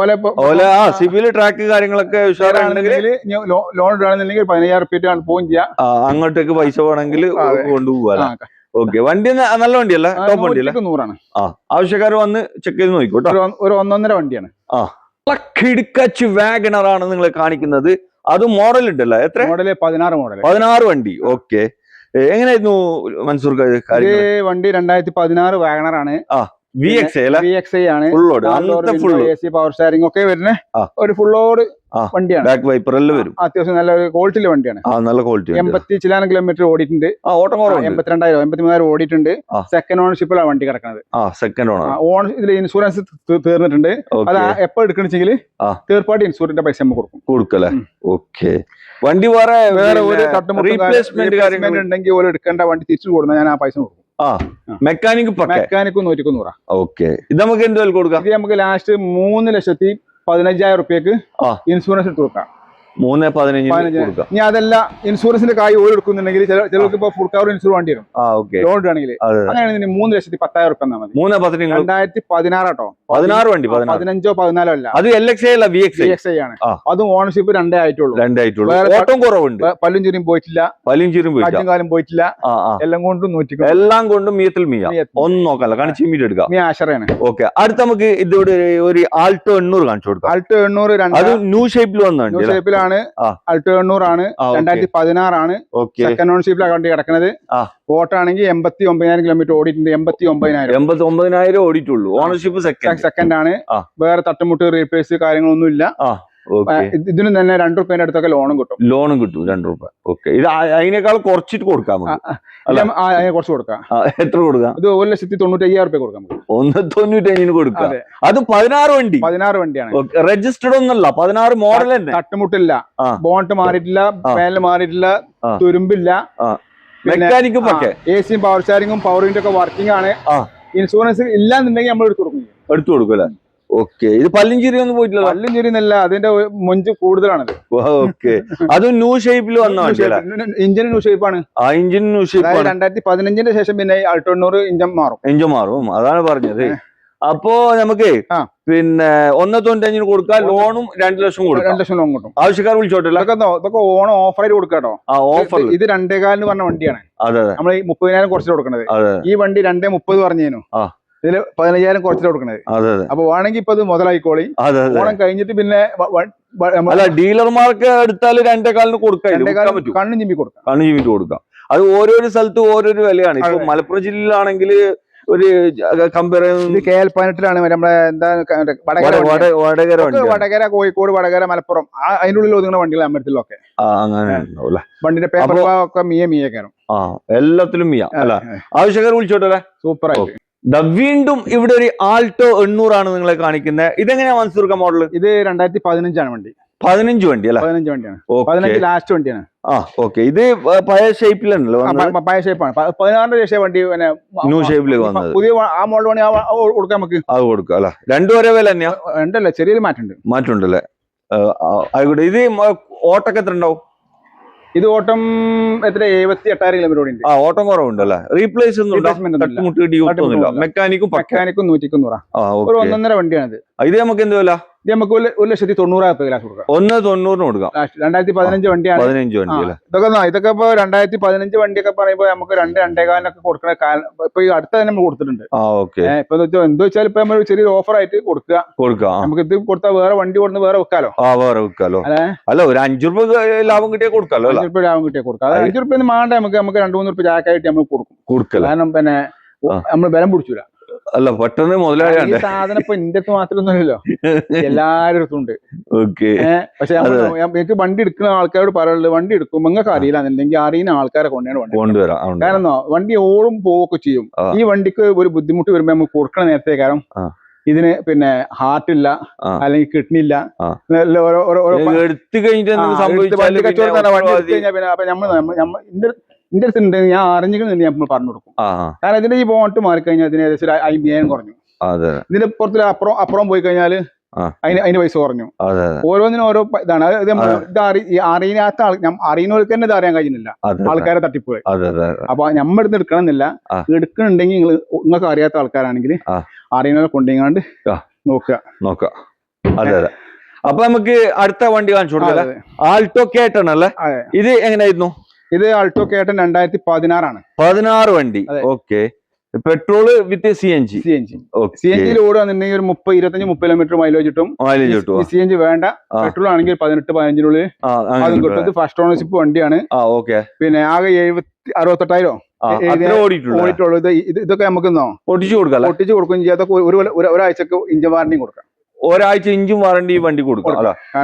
S2: സിബില് ട്രാക്ക് കാര്യങ്ങളൊക്കെ ഉഷാറാണെങ്കിൽ
S1: ലോൺ ഇടുകയാണെന്നുണ്ടെങ്കിൽ 15,000 രൂപ പോവുകയും ചെയ്യാം.
S2: അങ്ങോട്ടേക്ക് പൈസ വേണമെങ്കിൽ കൊണ്ടുപോകാം. ഓക്കെ. വണ്ടി നല്ല വണ്ടിയല്ല? ടോപ്പ് വണ്ടിയല്ല?
S1: 100 ആണ്.
S2: ആവശ്യക്കാർ വന്ന് ചെക്ക് ചെയ്ത് നോക്കിക്കോട്ടെ.
S1: ഒരു 1.5 വണ്ടിയാണ്.
S2: കിടുക്കച്ച് വാഗണർ ആണ് നിങ്ങളെ കാണിക്കുന്നത്. അത് മോഡൽ ഉണ്ടല്ലോ, എത്ര മോഡൽ? 16 വണ്ടി. ഓക്കെ. എങ്ങനെയായിരുന്നു മൻസൂർ?
S1: വണ്ടി 2016 വാഗണർ ആണ്.
S2: VXI
S1: ആണ്. AC പവർ സ്റ്റാരിംഗ് ഒക്കെ വരുന്ന ഒരു ഫുൾ ലോഡ് വണ്ടിയാണ്.
S2: ബാക്ക് വൈപ്പർ എല്ലാം വരും.
S1: അത്യാവശ്യം നല്ല ക്വാളിറ്റിയിലെ വണ്ടിയാണ്.
S2: നല്ല ക്വാളിറ്റി.
S1: 80 ചില്ലാനം കിലോമീറ്റർ ഓടിയിട്ടുണ്ട്. 82,000 ഓടിയിട്ടുണ്ട്. സെക്കൻഡ് ഓണർഷിപ്പിലാണ് വണ്ടി കിടക്കുന്നത്. ഇതിൽ ഇൻഷുറൻസ് തീർന്നിട്ടുണ്ട്. അത് എപ്പോ എടുക്കണെച്ചെങ്കിൽ തേർഡ് പാർട്ടി ഇൻഷുറൻസിന്റെ പൈസ നമുക്ക്
S2: കൊടുക്കല്ലേ? ഓക്കെ. വണ്ടി വേറെ
S1: ഒരു റീപ്ലേസ്മെന്റ് ഉണ്ടെങ്കിൽ ഓരോ എടുക്കേണ്ട വണ്ടി തിരിച്ചു കൊടുക്കുന്ന ഞാൻ ആ പൈസ കൊടുക്കും.
S2: മെക്കാനിക്
S1: 100.
S2: ഓക്കെ. ഇത് നമുക്ക് എന്ത് വില കൊടുക്കാം?
S1: ഇത് നമുക്ക് ലാസ്റ്റ് 3,15,000 രൂപയ്ക്ക് ഇൻഷുറൻസ് എടുത്ത് കൊടുക്കാം.
S2: 3,15,000.
S1: ഇനി അതല്ല ഇൻഷുറൻസിന്റെ കായ് ഓരോ എടുക്കുന്നുണ്ടെങ്കിൽ ചിലർക്ക് ഇപ്പൊ ഫുൾ കവർ ഇൻഷുർ വേണ്ടി വരും. ലോൺ ഇടുകയാണെങ്കിൽ അങ്ങനെയാണെങ്കിൽ 3,10,000 രൂപ തന്നാൽ മതി. 2016 കേട്ടോ.
S2: 16 വണ്ടി.
S1: 15 14 അല്ല.
S2: അത് LXI അല്ല, VXI
S1: ആണ്. അതും ഓണർഷിപ്പ് 2 ആയിട്ടുള്ളൂ.
S2: ഓട്ടം കുറവുണ്ട്.
S1: പല്ലും ചുരിയും പോയിട്ടില്ല. കാലം പോയിട്ടില്ല. എല്ലാം കൊണ്ടും 100.
S2: എല്ലാം കൊണ്ടും മിയത്തിൽ ഒന്നും നോക്കാല്ല. കാണിച്ച് എടുക്കാം.
S1: ആശറയാണ്.
S2: ഓക്കെ. അടുത്ത നമുക്ക് ഇതോടെ ഒരു ആൾട്ടോ 800 കാണിച്ചു കൊടുക്കാം.
S1: ആൾട്ടോ 800
S2: അത് ന്യൂ ഷേപ്പിൽ വന്നു.
S1: ആൾട്ടോ 800 ആണ്. 2016 ആണ്. സെക്കൻഡ് ഓണർഷിപ്പിലാണ് വണ്ടി കിടക്കുന്നത്. ഓട്ടാണെങ്കിൽ 89,000 കിലോമീറ്റർ ഓടിയിട്ടുണ്ട്.
S2: 89,000 ഓടിയിട്ടുള്ളൂ. ഓണർഷിപ്പ് സെക്കൻഡ്
S1: ആണ്. വേറെ തട്ടുമുട്ട് റീപ്ലേസ് കാര്യങ്ങളൊന്നും ഇല്ല. ഇതിനും തന്നെ ₹2 അടുത്തൊക്കെ ലോണും കിട്ടും.
S2: ലോണും കിട്ടും ₹2. ഓക്കെ. ഇത് അതിനേക്കാൾ കുറച്ചിട്ട് കൊടുക്കാം,
S1: കുറച്ച് കൊടുക്കാം.
S2: എത്ര കൊടുക്കാം?
S1: ഇത് ₹1,95,000 കൊടുക്കാം.
S2: 1,95,000 കൊടുക്കാം. അത് 16 വണ്ടി.
S1: 16 വണ്ടിയാണ്.
S2: രജിസ്റ്റർഡ് ഒന്നല്ല, 16 മോഡൽ തന്നെ.
S1: തട്ടുമുട്ടില്ല, ബോണ്ട് മാറിയിട്ടില്ല, പാനൽ മാറിയിട്ടില്ല, തുരുമ്പില്ല,
S2: മെക്കാനിക്കും ഒക്കെ.
S1: AC പവർ സ്റ്റാരിങ്ങും പവർ വിൻഡോ ഒക്കെ വർക്കിംഗ് ആണ്. ഇൻഷുറൻസ് ഇല്ലാന്നുണ്ടെങ്കിൽ നമ്മൾ എടുത്തു കൊടുക്കും അല്ലേ?
S2: ഓക്കെ. ഇത് പല്ലും ചിരി ഒന്നും പോയിട്ടില്ല?
S1: പല്ലും ചിരി എന്നല്ല, അതിന്റെ മൊഞ്ച് കൂടുതലാണത്.
S2: ഓക്കെ. അത് ന്യൂ ഷേപ്പിൽ വന്ന
S1: ഇഞ്ചിന് ന്യൂ ഷേപ്പാണ്.
S2: Engine new shape.
S1: 2015 ശേഷം പിന്നെ Alto 800 ഇഞ്ചൻ മാറും.
S2: അതാണ് പറഞ്ഞത്. അപ്പോ നമുക്ക് പിന്നെ 1,95,000 കൊടുക്കാം, ലോണും 2 ലക്ഷം കൊടുക്കാം.
S1: 2 ലക്ഷം ലോൺ കിട്ടും.
S2: ആവശ്യക്കാർ വിളിച്ചോട്ടില്ല.
S1: ഇതൊക്കെ ഓണം ഓഫറായിട്ട് കൊടുക്കാട്ടോ.
S2: ഓഫർ.
S1: ഇത് 2.25 പറഞ്ഞ വണ്ടിയാണ്. നമ്മൾ 30,000 കുറച്ചിട്ട് കൊടുക്കണത്. ഈ വണ്ടി 2.30 പറഞ്ഞേനു. ഇതില് 15,000 കുറച്ചിട്ട് കൊടുക്കണത്. അപ്പൊ വേണമെങ്കിൽ ഇപ്പൊ ഇത് മുതലായിക്കോളി. ഓണം കഴിഞ്ഞിട്ട് പിന്നെ
S2: ഡീലർമാർക്ക് എടുത്താൽ 2.25 കൊടുക്കാം.
S1: കണ്ണും ചിമ്മിട്ട് കൊടുക്കാം.
S2: അത് ഓരോരോ സ്ഥലത്ത് ഓരോരോ വിലയാണ്. ഇപ്പൊ മലപ്പുറം ജില്ലയിലാണെങ്കിൽ ഒരു കമ്പയർ
S1: KL-18 നമ്മളെ എന്താ വടകര, കോഴിക്കോട്, വടകര, മലപ്പുറം അതിന്റെ ഉള്ളിൽ ഒതുങ്ങുന്ന വണ്ടികൾ അമ്പലത്തിലൊക്കെ
S2: അങ്ങനെ
S1: വണ്ടിന്റെ പേപ്പർ ഒക്കെ മിയക്കാരും
S2: എല്ലാത്തിലും മിയ അല്ല. ആവശ്യക്കാർ വിളിച്ചോട്ടല്ലേ?
S1: സൂപ്പർ ആയിട്ട്.
S2: വീണ്ടും ഇവിടെ ഒരു ആൾട്ടോ 800 ആണ് നിങ്ങളെ കാണിക്കുന്നത്. ഇതെങ്ങനെയാ മൻസൂർക്ക മോഡൽ?
S1: ഇത് 2015 വണ്ടി.
S2: 15 വണ്ടി അല്ല?
S1: 15 വണ്ടിയാണ്. 15 ലാസ്റ്റ് വണ്ടിയാണ്.
S2: ഓക്കെ. ഇത് പഴയ ഷേപ്പിലാണല്ലോ?
S1: പഴയ ഷേപ്പാണ്. 16 ശേഷം വണ്ടി
S2: ന്യൂ ഷേപ്പിലേക്ക് വന്നത്.
S1: പുതിയ ആ മോഡൽ വണ്ടി കൊടുക്കാം നമുക്ക്.
S2: അത് കൊടുക്കാം അല്ല? രണ്ടും ഒരേ വില തന്നെയാ?
S1: രണ്ടല്ല, ചെറിയൊരു മാറ്റമുണ്ടല്ലേ?
S2: ആയിക്കോട്ടെ. ഇത് ഓട്ടൊക്കെ എത്ര ഉണ്ടാവും?
S1: ഇത് ഓട്ടം എത്ര? 78,000 കിലോമീറ്റർ ഓടി.
S2: ഓട്ടം കുറവുണ്ടല്ലേ? റീപ്ലേസ് മെക്കാനിക്കും
S1: 100 ഒരു 1.5 വണ്ടിയാണിത്.
S2: ഇത് നമുക്ക് എന്ത് വില?
S1: ഇത് നമുക്ക് 1,90,000 ലാസ്റ്റ് കൊടുക്കാം.
S2: 1,90,000 കൊടുക്കാം.
S1: 2015 വണ്ടിയാണ്.
S2: 15 വണ്ടി അല്ലേ?
S1: ഇതൊക്കെ ഇപ്പൊ 2015 വണ്ടിയൊക്കെ പറയുമ്പോ നമുക്ക് 2-2.25 കൊടുക്കണ കാലം ഇപ്പൊ ഈ അടുത്ത തന്നെ നമ്മൾ കൊടുത്തിട്ടുണ്ട്. ഇപ്പൊ എന്താ വെച്ചാൽ ഇപ്പൊ നമ്മൾ ചെറിയൊരു ഓഫർ ആയിട്ട് കൊടുക്കാം. നമുക്ക് ഇത് കൊടുത്താൽ വേറെ വണ്ടി കൊടുത്ത് വേറെ വെക്കാലോ.
S2: അല്ല, ഒരു ₹5 ലാഭം കിട്ടിയാൽ കൊടുക്കാലോ.
S1: ₹5 ലാഭം കിട്ടിയാൽ കൊടുക്കാം. അത് ₹5 വേണ്ട, നമുക്ക് ₹2-3 ചാക്കായിട്ട് നമുക്ക് കൊടുക്കും. കാരണം പിന്നെ നമ്മൾ ബലം പിടിച്ചില്ല.
S2: അല്ല, പെട്ടെന്ന് മുതലാളിയാണ്.
S1: സാധനം ഇപ്പൊ എന്റെ അടുത്ത് മാത്രമൊന്നുമല്ലല്ലോ, എല്ലാവരുടെ അടുത്തും ഉണ്ട്. പക്ഷെ എനിക്ക് വണ്ടി എടുക്കുന്ന ആൾക്കാരോട് പറയുള്ളത്, വണ്ടി എടുക്കുമ്പോൾ നിങ്ങൾക്ക് അറിയില്ല എന്നുണ്ടെങ്കിൽ അറിയുന്ന ആൾക്കാരെ കൊണ്ടുവരാം. കാരണം വണ്ടി ഓടും പോവൊക്കെ ചെയ്യും. ഈ വണ്ടിക്ക് ഒരു ബുദ്ധിമുട്ട് വരുമ്പോ നമുക്ക് കൊടുക്കണ നേരത്തെ കാരണം ഇതിന് പിന്നെ ഹാർട്ട് ഇല്ല, അല്ലെങ്കിൽ കിഡ്നി ഇല്ല. ഇന്റെ അടുത്തുണ്ട്, ഞാൻ അറിഞ്ഞിട്ടുണ്ടെങ്കിൽ നമ്മൾ പറഞ്ഞു കൊടുക്കും. കാരണം ഇതിന്റെ ഈ ബോണ്ട് മാറിക്കഴിഞ്ഞാൽ ഇതിന് ഏകദേശം 50,000 കുറഞ്ഞു. ഇതിന്റെ പുറത്തിൽ അപ്പുറം പോയി കഴിഞ്ഞാല് അതിന് പൈസ കുറഞ്ഞു. ഓരോന്നിനും ഓരോ ഇതാണ്. അറിയാത്ത അറിയുന്നവർക്ക് തന്നെ ഇത് അറിയാൻ കഴിയുന്നില്ല, ആൾക്കാരെ തട്ടിപ്പ്. അപ്പൊ നമ്മളിടുന്ന് എടുക്കണമെന്നില്ല. എടുക്കണുണ്ടെങ്കിൽ നിങ്ങൾക്ക് അറിയാത്ത ആൾക്കാരാണെങ്കിൽ അറിയുന്നവരെ കൊണ്ടുപോയിങ്ങാണ്ട്
S2: നോക്കുക. അപ്പൊ നമുക്ക് അടുത്ത വണ്ടി കാണിച്ചു കൊടുക്കാം. ആൾട്ടോ K10 അല്ലേ? ഇത് എങ്ങനെയായിരുന്നു?
S1: ഇത് ആൾട്ടോ K10 2016
S2: 16 വണ്ടി. ഓക്കെ. പെട്രോള് വിത്ത് CNG
S1: ഓടുകയാണെന്നുണ്ടെങ്കിൽ ഒരു 30-25-30 കിലോമീറ്റർ മൈലേജ് കിട്ടും. CNG വേണ്ട, പെട്രോൾ ആണെങ്കിൽ 18-15 അതും കിട്ടും. ഇത് ഫസ്റ്റ് ഓണർഷിപ്പ് വണ്ടിയാണ്. പിന്നെ ആകെ 68,000 ഓടിയിട്ടുള്ളൂ. ഇതൊക്കെ നമുക്ക് ഒട്ടിച്ചു കൊടുക്കും ചെയ്യാം. അതൊക്കെ ഒരാഴ്ചക്ക് ഇഞ്ചൻ വാറന്റിയും കൊടുക്കാം.
S2: ഒരാഴ്ച ഇഞ്ചും വാറണ്ടി വണ്ടി കൊടുക്കാം,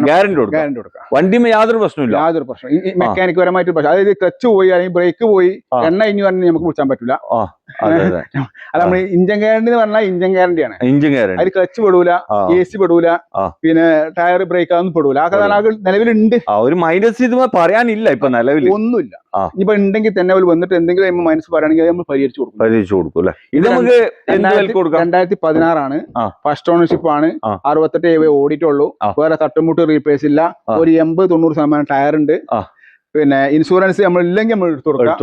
S2: ഗ്യാരണ്ടി കൊടുക്കാം. വണ്ടി യാതൊരു പ്രശ്നമില്ല.
S1: മെക്കാനിക് പരമായിട്ട് പ്രശ്നം, അതായത് ക്ലച്ച് പോയി അല്ലെങ്കിൽ ബ്രേക്ക് പോയി എണ്ണ ഇനി പറഞ്ഞാൽ നമുക്ക് വിളിച്ചാൻ പറ്റില്ല. അല്ല, നമ്മൾ ഇഞ്ചൻ ഗ്യാരണ്ടി എന്ന് പറഞ്ഞാൽ ഇഞ്ചൻ ഗ്യാരണ്ടിയാണ്. അതിൽ ക്ലച്ച് പെടൂല, AC പെടൂല, പിന്നെ ടയർ ബ്രേക്ക് അതൊന്നും പെടൂല. അതൊക്കെ നിലവിലുണ്ട്.
S2: ഒരു മൈനസ് ഇത് പറയാനില്ല ഇപ്പൊ നിലവിൽ ഒന്നുമില്ല.
S1: ഇപ്പൊ ഉണ്ടെങ്കിൽ തന്നെ വന്നിട്ട് എന്തെങ്കിലും മൈനസ് പറയുകയാണെങ്കിൽ നമ്മൾ പരിഹരിച്ചു കൊടുക്കും.
S2: ഇത് നമുക്ക്
S1: 2016 ഫസ്റ്റ് ഓണർഷിപ്പ് ആണ്. 68 ഓടിയിട്ടുള്ളൂ. വേറെ തട്ടുമുട്ട് റീപ്ലേസ് ഇല്ല. ഒരു 80-90% ടയർ ഉണ്ട്. പിന്നെ ഇൻഷുറൻസ് നമ്മൾ ഇല്ലെങ്കിൽ നമ്മൾ എടുത്തു കൊടുക്കാം.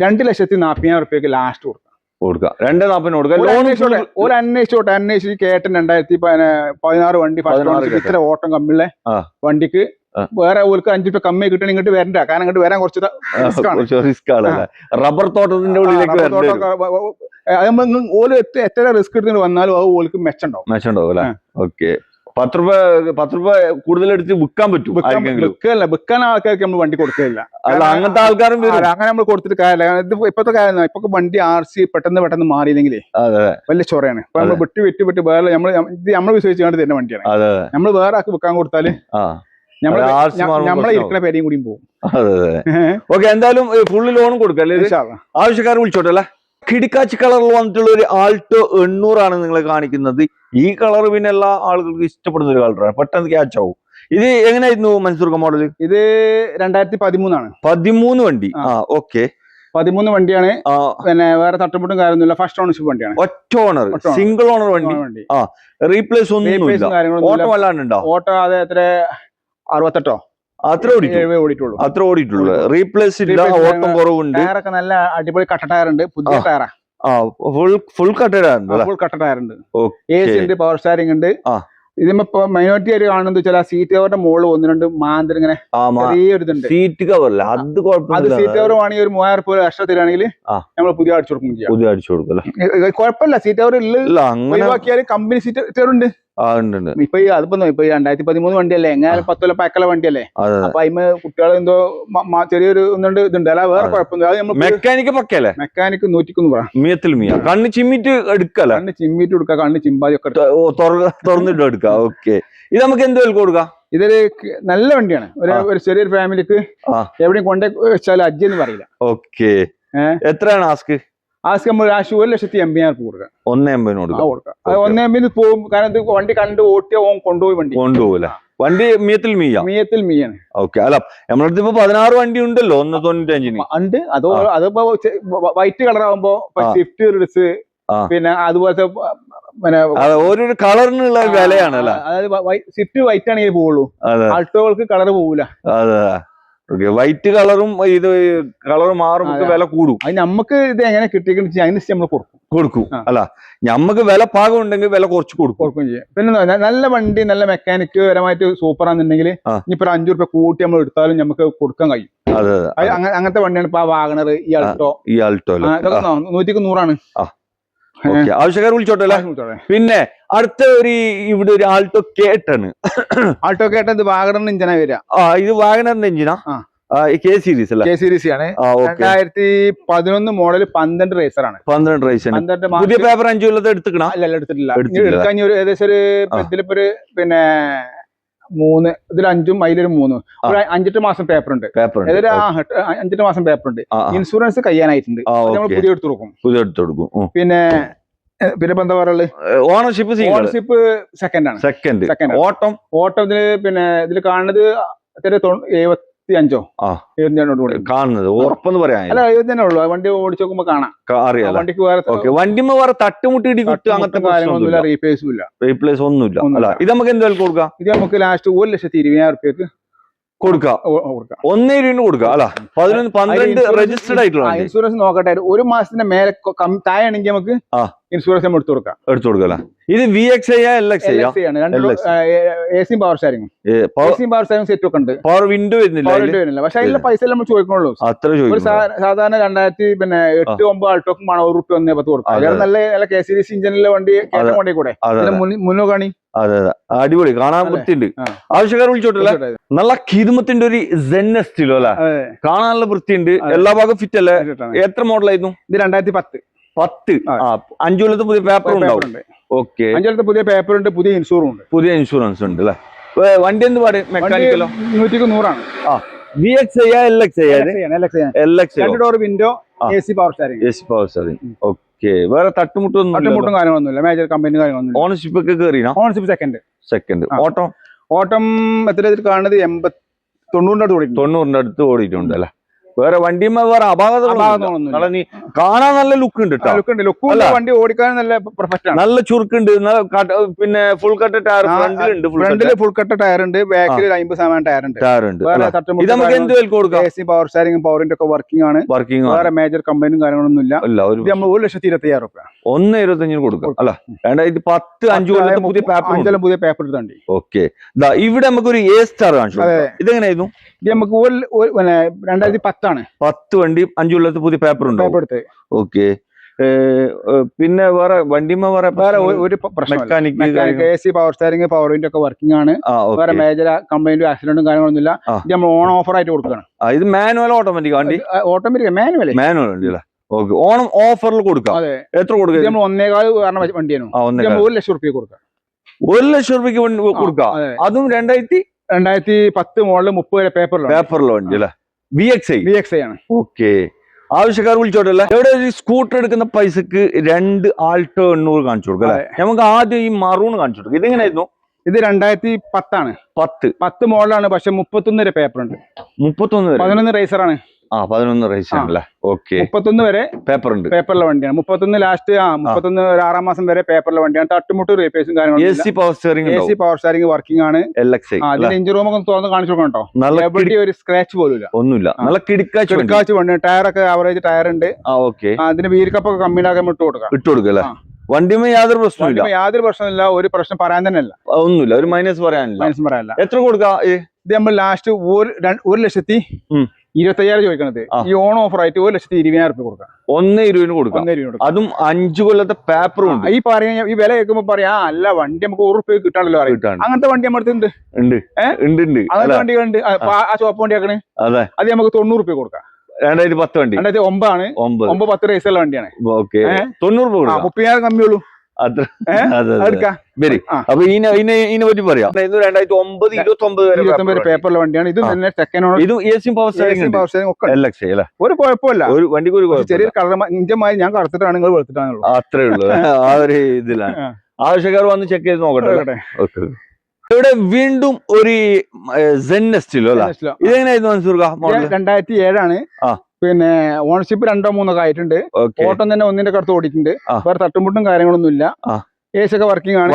S1: 2,40,000 ലാസ്റ്റ് കൊടുക്കാം.
S2: 2,40,000
S1: ഒരു അന്വേഷിച്ച് K10 2016 വണ്ടി ഇത്ര ഓട്ടം കമ്മിയുള്ള വണ്ടിക്ക് വേറെ ഓർക്ക് ₹5 കമ്മി കിട്ടണം. ഇങ്ങോട്ട് വരണ്ട, കാരണം ഇങ്ങോട്ട് വരാൻ കുറച്ച്
S2: റിസ്ക് ആണ്. റബ്ബർ തോട്ടത്തിന്റെ ഉള്ളിലേക്ക്
S1: ഓല് എത്ര റിസ്ക് എടുത്തിട്ട് വന്നാലും അത് ഓൾക്ക് മെച്ചുണ്ടാവും.
S2: ഓക്കെ. 10 രൂപ കൂടുതൽ എടുത്ത് വിൽക്കാൻ പറ്റും.
S1: വിൽക്കാൻ ആൾക്കാർക്ക് നമ്മൾ വണ്ടി കൊടുക്കില്ല.
S2: അല്ല, അങ്ങനത്തെ ആൾക്കാരും
S1: അങ്ങനെ നമ്മൾ കൊടുത്തിട്ട് കാര്യമില്ല. ഇത് ഇപ്പത്തെ കാര്യം ഇപ്പൊ വണ്ടി RC പെട്ടെന്ന് മാറിയില്ലെങ്കിലേ വലിയ ചൊറയാണ്. ഇപ്പൊ നമ്മൾ വിട്ട് വേറെ നമ്മൾ വിശ്വസിച്ചുകൊണ്ട് തന്നെ വണ്ടിയാണ്. നമ്മൾ വേറെ ആൾക്ക് വിൽക്കാൻ കൊടുത്താല് നമ്മളെ ഇരിക്കുന്ന പേരെയും കൂടിയും പോകും.
S2: ഓക്കെ, എന്തായാലും ഫുള്ള് ലോണും കൊടുക്കല്ലേ? ആവശ്യക്കാർ വിളിച്ചോട്ടല്ലേ. കിടക്കാച്ചി കളറിൽ വന്നിട്ടുള്ള ഒരു ആൾട്ടോ 800 നിങ്ങൾ കാണിക്കുന്നത്. ഈ കളർ പിന്നെ എല്ലാ ആളുകൾക്കും ഇഷ്ടപ്പെടുന്ന ഒരു കളറാണ്, പെട്ടെന്ന് ക്യാച്ച് ആവും. ഇത് എങ്ങനെയായിരുന്നു മൻസൂർ മോഡൽ?
S1: ഇത് 2013
S2: 13 വണ്ടി. ഓക്കെ,
S1: 13 വണ്ടിയാണ്. പിന്നെ വേറെ തട്ടുമുട്ടും കാര്യമൊന്നുമില്ല. ഫസ്റ്റ് ഓണർഷിപ്പ് വണ്ടിയാണ്.
S2: ഒറ്റ ഓണർ, സിംഗിൾ ഓണർ വണ്ടി. റീപ്ലേസ് ഒന്നും ഓട്ടോ അല്ലാണ്ടുണ്ടോ?
S1: ഓട്ടോ അതെ, എത്ര 68
S2: അത്ര ഓടിയിട്ടുള്ളൂ. റീപ്ലേസ് ഇല്ല, ഓട്ടം കുറവുണ്ട്.
S1: ടയറൊക്കെ നല്ല അടിപൊളി കട്ട ടയറുണ്ട്, പുതിയ ടയറാ.
S2: ഫുൾ കട്ട ടയറുണ്ട്.
S1: ഫുൾ കട്ട ടയറുണ്ട്. AC ഉണ്ട്, പവർ സ്റ്റാരിംഗ് ഉണ്ട്. ഇതിപ്പോ മൈനോറിറ്റി ആയിട്ട് കാണുന്നത് വെച്ചാൽ സീറ്റ് കവറിന്റെ മുകളിൽ 1-2 മാന്തർ ഇങ്ങനെ ചെറിയൊരു ഇതുണ്ട്.
S2: സീറ്റ് കവറില്ല, അത് കുഴപ്പമില്ല.
S1: സീറ്റ് കവർ ആണെങ്കിൽ ഒരു 3000 രൂപ എക്സ്ട്രാ തരാണെങ്കിൽ നമ്മൾ പുതിയ അടിച്ചു കൊടുക്കും. കുഴപ്പമില്ല, സീറ്റ് കവർ ഇല്ല. ഒഴിവാക്കിയാൽ കമ്പനി സീറ്റ് കവർ ഉണ്ട്. ഇപ്പൊ അതിപ്പോ 2013 വണ്ടിയല്ലേ, എങ്ങനെ 10 കൊല്ലം പഴക്കമുള്ള വണ്ടിയല്ലേ. അപ്പൊ അതിന് കുട്ടികൾ എന്തോ ചെറിയൊരു ഇതുണ്ട്. അല്ല വേറെ കുഴപ്പമൊന്നും.
S2: മെക്കാനിക്ക് പക്കല്ലേ?
S1: മെക്കാനിക്ക് 100
S2: കണ്ണ് ചിമ്മിട്ട് എടുക്കല.
S1: കണ്ണ് ചിമ്മിട്ട് എടുക്കുക, കണ്ണ് ചിമ്പാതി ഒക്കെ
S2: തുറന്നിട്ട് എടുക്കാം. ഓക്കെ, ഇത് നമുക്ക് എന്ത് വില കൊടുക്കാം?
S1: ഇതൊരു നല്ല വണ്ടിയാണ്. ഒരു ചെറിയൊരു ഫാമിലിക്ക് എവിടെയും കൊണ്ടേ വെച്ചാൽ അജ്ജി എന്ന് പറയില്ല.
S2: ഓക്കെ, എത്രയാണ് ആസ്ക്?
S1: നമ്മൾ 1,80,000 കൊടുക്കാം.
S2: 1,80,000
S1: കൊടുക്കാം. 1,80,000 പോകും. കാരണം ഇത് വണ്ടി കണ്ട് ഓട്ടിയ കൊണ്ടുപോയി കൊണ്ടുപോകില്ല.
S2: വണ്ടി മിയത്തിൽ മീയാണ്. ഓക്കെ, അല്ല നമ്മളടുത്ത് ഇപ്പൊ 16 വണ്ടി ഉണ്ടല്ലോ 195
S1: ഉണ്ട്. അതിപ്പോ വൈറ്റ് കളർ ആവുമ്പോ സ്വിഫ്റ്റ് റിഡ്സ്, പിന്നെ അതുപോലത്തെ
S2: ഓരോ കളറിനുള്ള വിലയാണല്ലോ.
S1: അതായത് സ്വിഫ്റ്റ് വൈറ്റ് ആണെങ്കിൽ പോവുള്ളൂ, ആൾട്ടോകൾക്ക് കളർ പോകൂല.
S2: വൈറ്റ് കളറും ഇത് കളർ മാറുമ്പോൾ വില കൂടും.
S1: അത് നമുക്ക് ഇത് എങ്ങനെ കിട്ടിയെന്ന് അതിന് നമ്മൾ
S2: കൊടുക്കും. അല്ല, ഞമ്മക്ക് വില പാകം ഉണ്ടെങ്കിൽ വില കുറച്ച് കൊടുക്കും
S1: ചെയ്യും. പിന്നെ നല്ല വണ്ടി, നല്ല മെക്കാനിക് പരമായിട്ട് സൂപ്പറാന്നുണ്ടെങ്കിൽ ഇനിയിപ്പോ 5 രൂപ കൂട്ടി നമ്മൾ എടുത്താലും നമുക്ക് കൊടുക്കാൻ കഴിയും. അങ്ങനത്തെ വണ്ടിയാണ് ഇപ്പൊ വാഗണർ, ഈ ആൾട്ടോ 100
S2: ആവശ്യക്കാർ വിളിച്ചോട്ടല്ലേ. പിന്നെ അടുത്ത ഇവിടെ ഒരു ആൾട്ടോ കേട്ടാണ്.
S1: ആൾട്ടോ കേട്ട ഇത് വാഗണറിന്റെ ഇഞ്ചിനാ വരിക.
S2: ഇത് വാഗണറിന്റെ ഇഞ്ചിനാ. K series അല്ലേ?
S1: K series ആണ്. 2011 മോഡൽ 12 റേസർ ആണ്.
S2: 12 റേസർ. പുതിയ പേപ്പർ 5 കൊല്ലത്തെ എടുത്തിക്കണ?
S1: അല്ല, എടുത്തിട്ടില്ല. എടുക്കാൻ ഏകദേശം ഒരു ഇതിലിപ്പോ പിന്നെ 3, ഇതിൽ 5ഉം അതിലൊരു 3, ഒരു 5-8 മാസം പേപ്പർ ഉണ്ട്. 5-8 മാസം പേപ്പർ ഉണ്ട്. ഇൻഷുറൻസ് കഴിയാനായിട്ടുണ്ട്. നമ്മൾ പുതിയ എടുത്തു കൊടുക്കും. പിന്നെ എന്താ പറയുള്ളത്, ഓണർഷിപ്പ് സെക്കൻഡ് ആണ്. ഓട്ടം ഇതില് കാണുന്നത് 75
S2: കാണുന്നത് ഉറപ്പെന്ന് പറയാൻ.
S1: അല്ല, 70 ഉള്ളൂ. വണ്ടി ഓടിച്ചു നോക്കുമ്പോ കാണാം,
S2: അറിയാം.
S1: വണ്ടിക്ക്
S2: വേറെ തട്ടുമുട്ടി അങ്ങനത്തെ
S1: കാര്യങ്ങളൊന്നുമില്ല,
S2: റീപ്ലേസ് ഒന്നുമില്ല. ഇത് നമുക്ക് എന്തായാലും കൊടുക്കാം.
S1: ഇത് നമുക്ക് ലാസ്റ്റ് 1,20,000 രൂപയ്ക്ക്
S2: കൊടുക്കാം. 1,20,000 കൊടുക്കാം. അല്ല, 11-12 രജിസ്റ്റർഡ് ആയിട്ടുള്ള
S1: ഇൻഷുറൻസ് നോക്കട്ടെ. ഒരു മാസത്തിന്റെ മേലെ താഴെ ആണെങ്കിൽ നമുക്ക് ഇൻഷുറൻസ് നമ്മൾ എടുത്തു കൊടുക്കാം.
S2: ഇത് VXI LXI
S1: AC power സ്റ്റാരിംഗ് set ഒക്കെ ഉണ്ട്.
S2: പവർ വിൻഡോ വരുന്നില്ല.
S1: പക്ഷെ അതിന്റെ പൈസ നമ്മൾ ചോദിക്കണുള്ളൂ. ഒരു സാധാരണ 2008-9 ആൾട്ടോക്കും 1 റുപ്യ 1,10 കൊടുക്കും. നല്ല K series ഇഞ്ചിനുള്ള വണ്ടി കൊണ്ടേ കൂടെ മുന്നോ കാണി.
S2: അതെ, അടിപൊളി, കാണാൻ വൃത്തിയുണ്ട്. ആവശ്യക്കാർ വിളിച്ചോട്ടല്ലേ. നല്ല കിരുമത്തിന്റെ ഒരു ജെന്നസ്റ്റിലോ അല്ലെ, കാണാനുള്ള വൃത്തിയുണ്ട്. എല്ലാ ഭാഗം ഫിറ്റ് അല്ലേ? എത്ര മോഡലായിരുന്നു ഇത്?
S1: 2010.
S2: 5 കൊല്ലത്തെ പുതിയ പേപ്പർ ഉണ്ടാവും. ഓക്കെ,
S1: 5 കൊല്ലത്തെ പുതിയ പേപ്പർ ഉണ്ട്, പുതിയ ഇൻഷുറൻസ് ഉണ്ട്
S2: അല്ലെ. വണ്ടി എന്ത് പാട്? മെക്കാനിക്കലോ?
S1: 100 ആണ്.
S2: VXI LXI? LXI
S1: 2 door window, AC power steering.
S2: Okay, വേറെ തട്ടുമുട്ടും
S1: കാര്യങ്ങളൊന്നുമില്ല, മേജർ കമ്പനി കാര്യങ്ങളൊന്നും.
S2: ഓണർഷിപ്പ് ഒക്കെ കയറിയോ?
S1: Ownership second. ഓട്ടം എത്ര കാണുന്നത്?
S2: 90 അടുത്ത് ഓടിയിട്ടുണ്ട് അല്ലെ. വേറെ വണ്ടിയുമ്പോ വേറെ അപാകതകളൊന്നും. കാണാൻ നല്ല ലുക്ക് ഉണ്ട്.
S1: വണ്ടി ഓടിക്കാൻ നല്ല പെർഫെക്റ്റ് ആണ്.
S2: നല്ല ചുരുക്കുണ്ട്. പിന്നെ ഫുൾ കട്ട ടയർ ഫ്രണ്ടിലുണ്ട്.
S1: ഫുൾ കട്ട ടയർ ഉണ്ട്. ബാക്കിൽ 50% ടയർ ഉണ്ട്.
S2: ഇത് നമുക്ക് എന്ത് വില കൊടുക്കാം?
S1: AC പവർ സ്റ്റാരിംഗ് പവറിന്റെ ഒക്കെ വർക്കിംഗ് ആണ്. വേറെ മേജർ കമ്പനിയും കാര്യങ്ങളൊന്നും ഇല്ല. നമ്മൾ 1,25,000 രൂപ
S2: 1,25,000 കൊടുക്കാം. അല്ല, 2010 5 പുതിയ
S1: പേപ്പർ എടുത്താണ്ട്.
S2: ഓക്കെ, ഇവിടെ നമുക്ക് ഒരു A സ്റ്റാർ കാണിച്ചു. ഇതെങ്ങനെയായിരുന്നു?
S1: ഇത് നമുക്ക് 2010 ആണ്.
S2: 10 വണ്ടി 5 കൊല്ലത്തെ പുതിയ പേപ്പർ ഉണ്ട്.
S1: പേപ്പർ എടുത്ത്.
S2: ഓക്കെ, പിന്നെ വേറെ വണ്ടിമ
S1: വേറെ ഒരു
S2: mechanic
S1: AC power steering power window ഒക്കെ വർക്കിംഗ് ആണ്. വേറെ മേജർ കംപ്ലൈന്റും ആക്സിഡന്റും കാര്യങ്ങളൊന്നുമില്ല. ഇത് നമ്മൾ ഓൺ ഓഫർ ആയിട്ട് കൊടുക്കണം.
S2: ഇത് മാനുവൽ ഓട്ടോമാറ്റിക് വണ്ടി?
S1: ഓട്ടോമാറ്റിക് മാനുവൽ
S2: വണ്ടി അല്ലേ? ഓക്കെ. ഓണം ഓഫറിൽ കൊടുക്കാം. എത്ര കൊടുക്കാം?
S1: നമ്മൾ 1.25 കാരണം വണ്ടിയാണ് 1 ലക്ഷം റുപ്യ കൊടുക്കാം.
S2: 1 ലക്ഷം രൂപയ്ക്ക് കൊടുക്കാം. അതും
S1: 2010 മോഡല് 30 വരെ
S2: പേപ്പറിലെ വണ്ടി അല്ലേ?
S1: VXI ആണ്.
S2: ഓക്കെ. ആവശ്യക്കാർ വിളിച്ചോട്ടല്ലേ? എവിടെ സ്കൂട്ടർ എടുക്കുന്ന പൈസക്ക് 2 ആൾട്ടോ 800 കാണിച്ചു കൊടുക്കും അല്ലെ? നമുക്ക് ആദ്യം ഈ മറൂൺ കാണിച്ചു കൊടുക്കും. ഇതെങ്ങനെയായിരുന്നു?
S1: ഇത് 2010 ആണ്. 10 മോഡലാണ്. പക്ഷെ 31 വരെ പേപ്പർ ഉണ്ട്.
S2: 31 വരെ?
S1: 11 റേസർ ആണ്.
S2: 11 റേസ് ആണല്ലേ? ഓക്കെ.
S1: 31 വരെ
S2: പേപ്പർ ഉണ്ട്.
S1: പേപ്പറിലെ വണ്ടിയാണ്. 31 ലാസ്റ്റ് 31 ഒരു 6 മാസം വരെ പേപ്പറിലെ വണ്ടിയാണ്. തട്ടുമുട്ട് റീപേഴ്സും കാര്യങ്ങളും.
S2: AC പവർ സ്റ്റിയറിംഗ്
S1: വർക്കിംഗ് ആണ്.
S2: LXI.
S1: അതിന്റെ എഞ്ചിൻ റൂം ഒക്കെ തുറന്ന് കാണിച്ചു കൊടുക്കണോ? എവിടെ ഒരു സ്ക്രാച്ച് പോലും
S2: ഒന്നുമില്ല. നല്ല കിടക്കാച്ച്
S1: വണ്ടി. ടയർ ഒക്കെ ആവറേജ് ടയർ ഉണ്ട്.
S2: ഓക്കെ.
S1: അതിന് വീൽ കപ്പ് ഒക്കെ കമ്മിയാക്കാൻ ഇട്ട് കൊടുക്കുക
S2: അല്ലേ? വണ്ടിമേ യാതൊരു പ്രശ്നമില്ല.
S1: യാതൊരു പ്രശ്നമില്ല. ഒരു പ്രശ്നം പറയാൻ തന്നെ അല്ല.
S2: ഒന്നുമില്ല. ഒരു മൈനസ് പറയാനില്ല. എത്ര കൊടുക്കാം?
S1: ഇത് നമ്മൾ ലാസ്റ്റ് 1,20,25,000 ചോദിക്കണത്. ഈ ഓൺ ഓഫർ ആയിട്ട് 1,20,000 രൂപ കൊടുക്കാം.
S2: 1,20,000 കൊടുക്കാം. അതും 5 കൊല്ലത്തെ പേപ്പറും ഉണ്ട്.
S1: ഈ പറയുന്ന ഈ വില കേൾക്കുമ്പോ പറയാ അല്ല വണ്ടി നമുക്ക് 1 റുപ്യ കിട്ടാണല്ലോ. അങ്ങനത്തെ വണ്ടി നമ്മുടെ ഉണ്ട്. അങ്ങനത്തെ വണ്ടികളുണ്ട്. ആ ചോപ്പ് വണ്ടി ആക്കണേ. അത് നമുക്ക് 90 റുപ്യ കൊടുക്കാം.
S2: 2010 വണ്ടി.
S1: 2009 ആണ്. 9-10 റേസുള്ള വണ്ടിയാണ്.
S2: 90 രൂപ
S1: 30,000 കമ്മിയുള്ളൂ.
S2: അപ്പൊ ഇതിനെ പറ്റി പറയാം. 2009-29
S1: പേപ്പറിലെ വണ്ടിയാണ്. ഇത് സെക്കൻഡ്.
S2: ഇത് AC പവർ സ്റ്റിയറിംഗ് ഒക്കെ LXI അല്ലേ?
S1: ഒരു കുഴപ്പമില്ല.
S2: ഒരു വണ്ടിക്ക് ഒരു
S1: ചെറിയ കളർ ഇഞ്ചമായി ഞാൻ കറുത്തിട്ടാണ്, നിങ്ങൾ വെളുത്തിട്ടാണുള്ളൂ.
S2: അത്രേ ഉള്ളൂ. ആ ഒരു ഇതിലാണ്. ആവശ്യക്കാർ വന്ന് ചെക്ക് ചെയ്ത് നോക്കട്ടെ. ഇവിടെ വീണ്ടും ഒരു സെന്നസ്റ്റിലോ അല്ല? ഇതെങ്ങനെയായിരുന്നു മൻസൂർ?
S1: 2007 ആണ്. പിന്നെ ഓണർഷിപ്പ് 2-3 ഒക്കെ ആയിട്ടുണ്ട്. ഓട്ടം തന്നെ 1ന്റെ അടുത്ത് ഓടിയിട്ടുണ്ട്. വേറെ തട്ടുമുട്ടും കാര്യങ്ങളൊന്നും ഇല്ല. AC ഒക്കെ വർക്കിംഗ് ആണ്.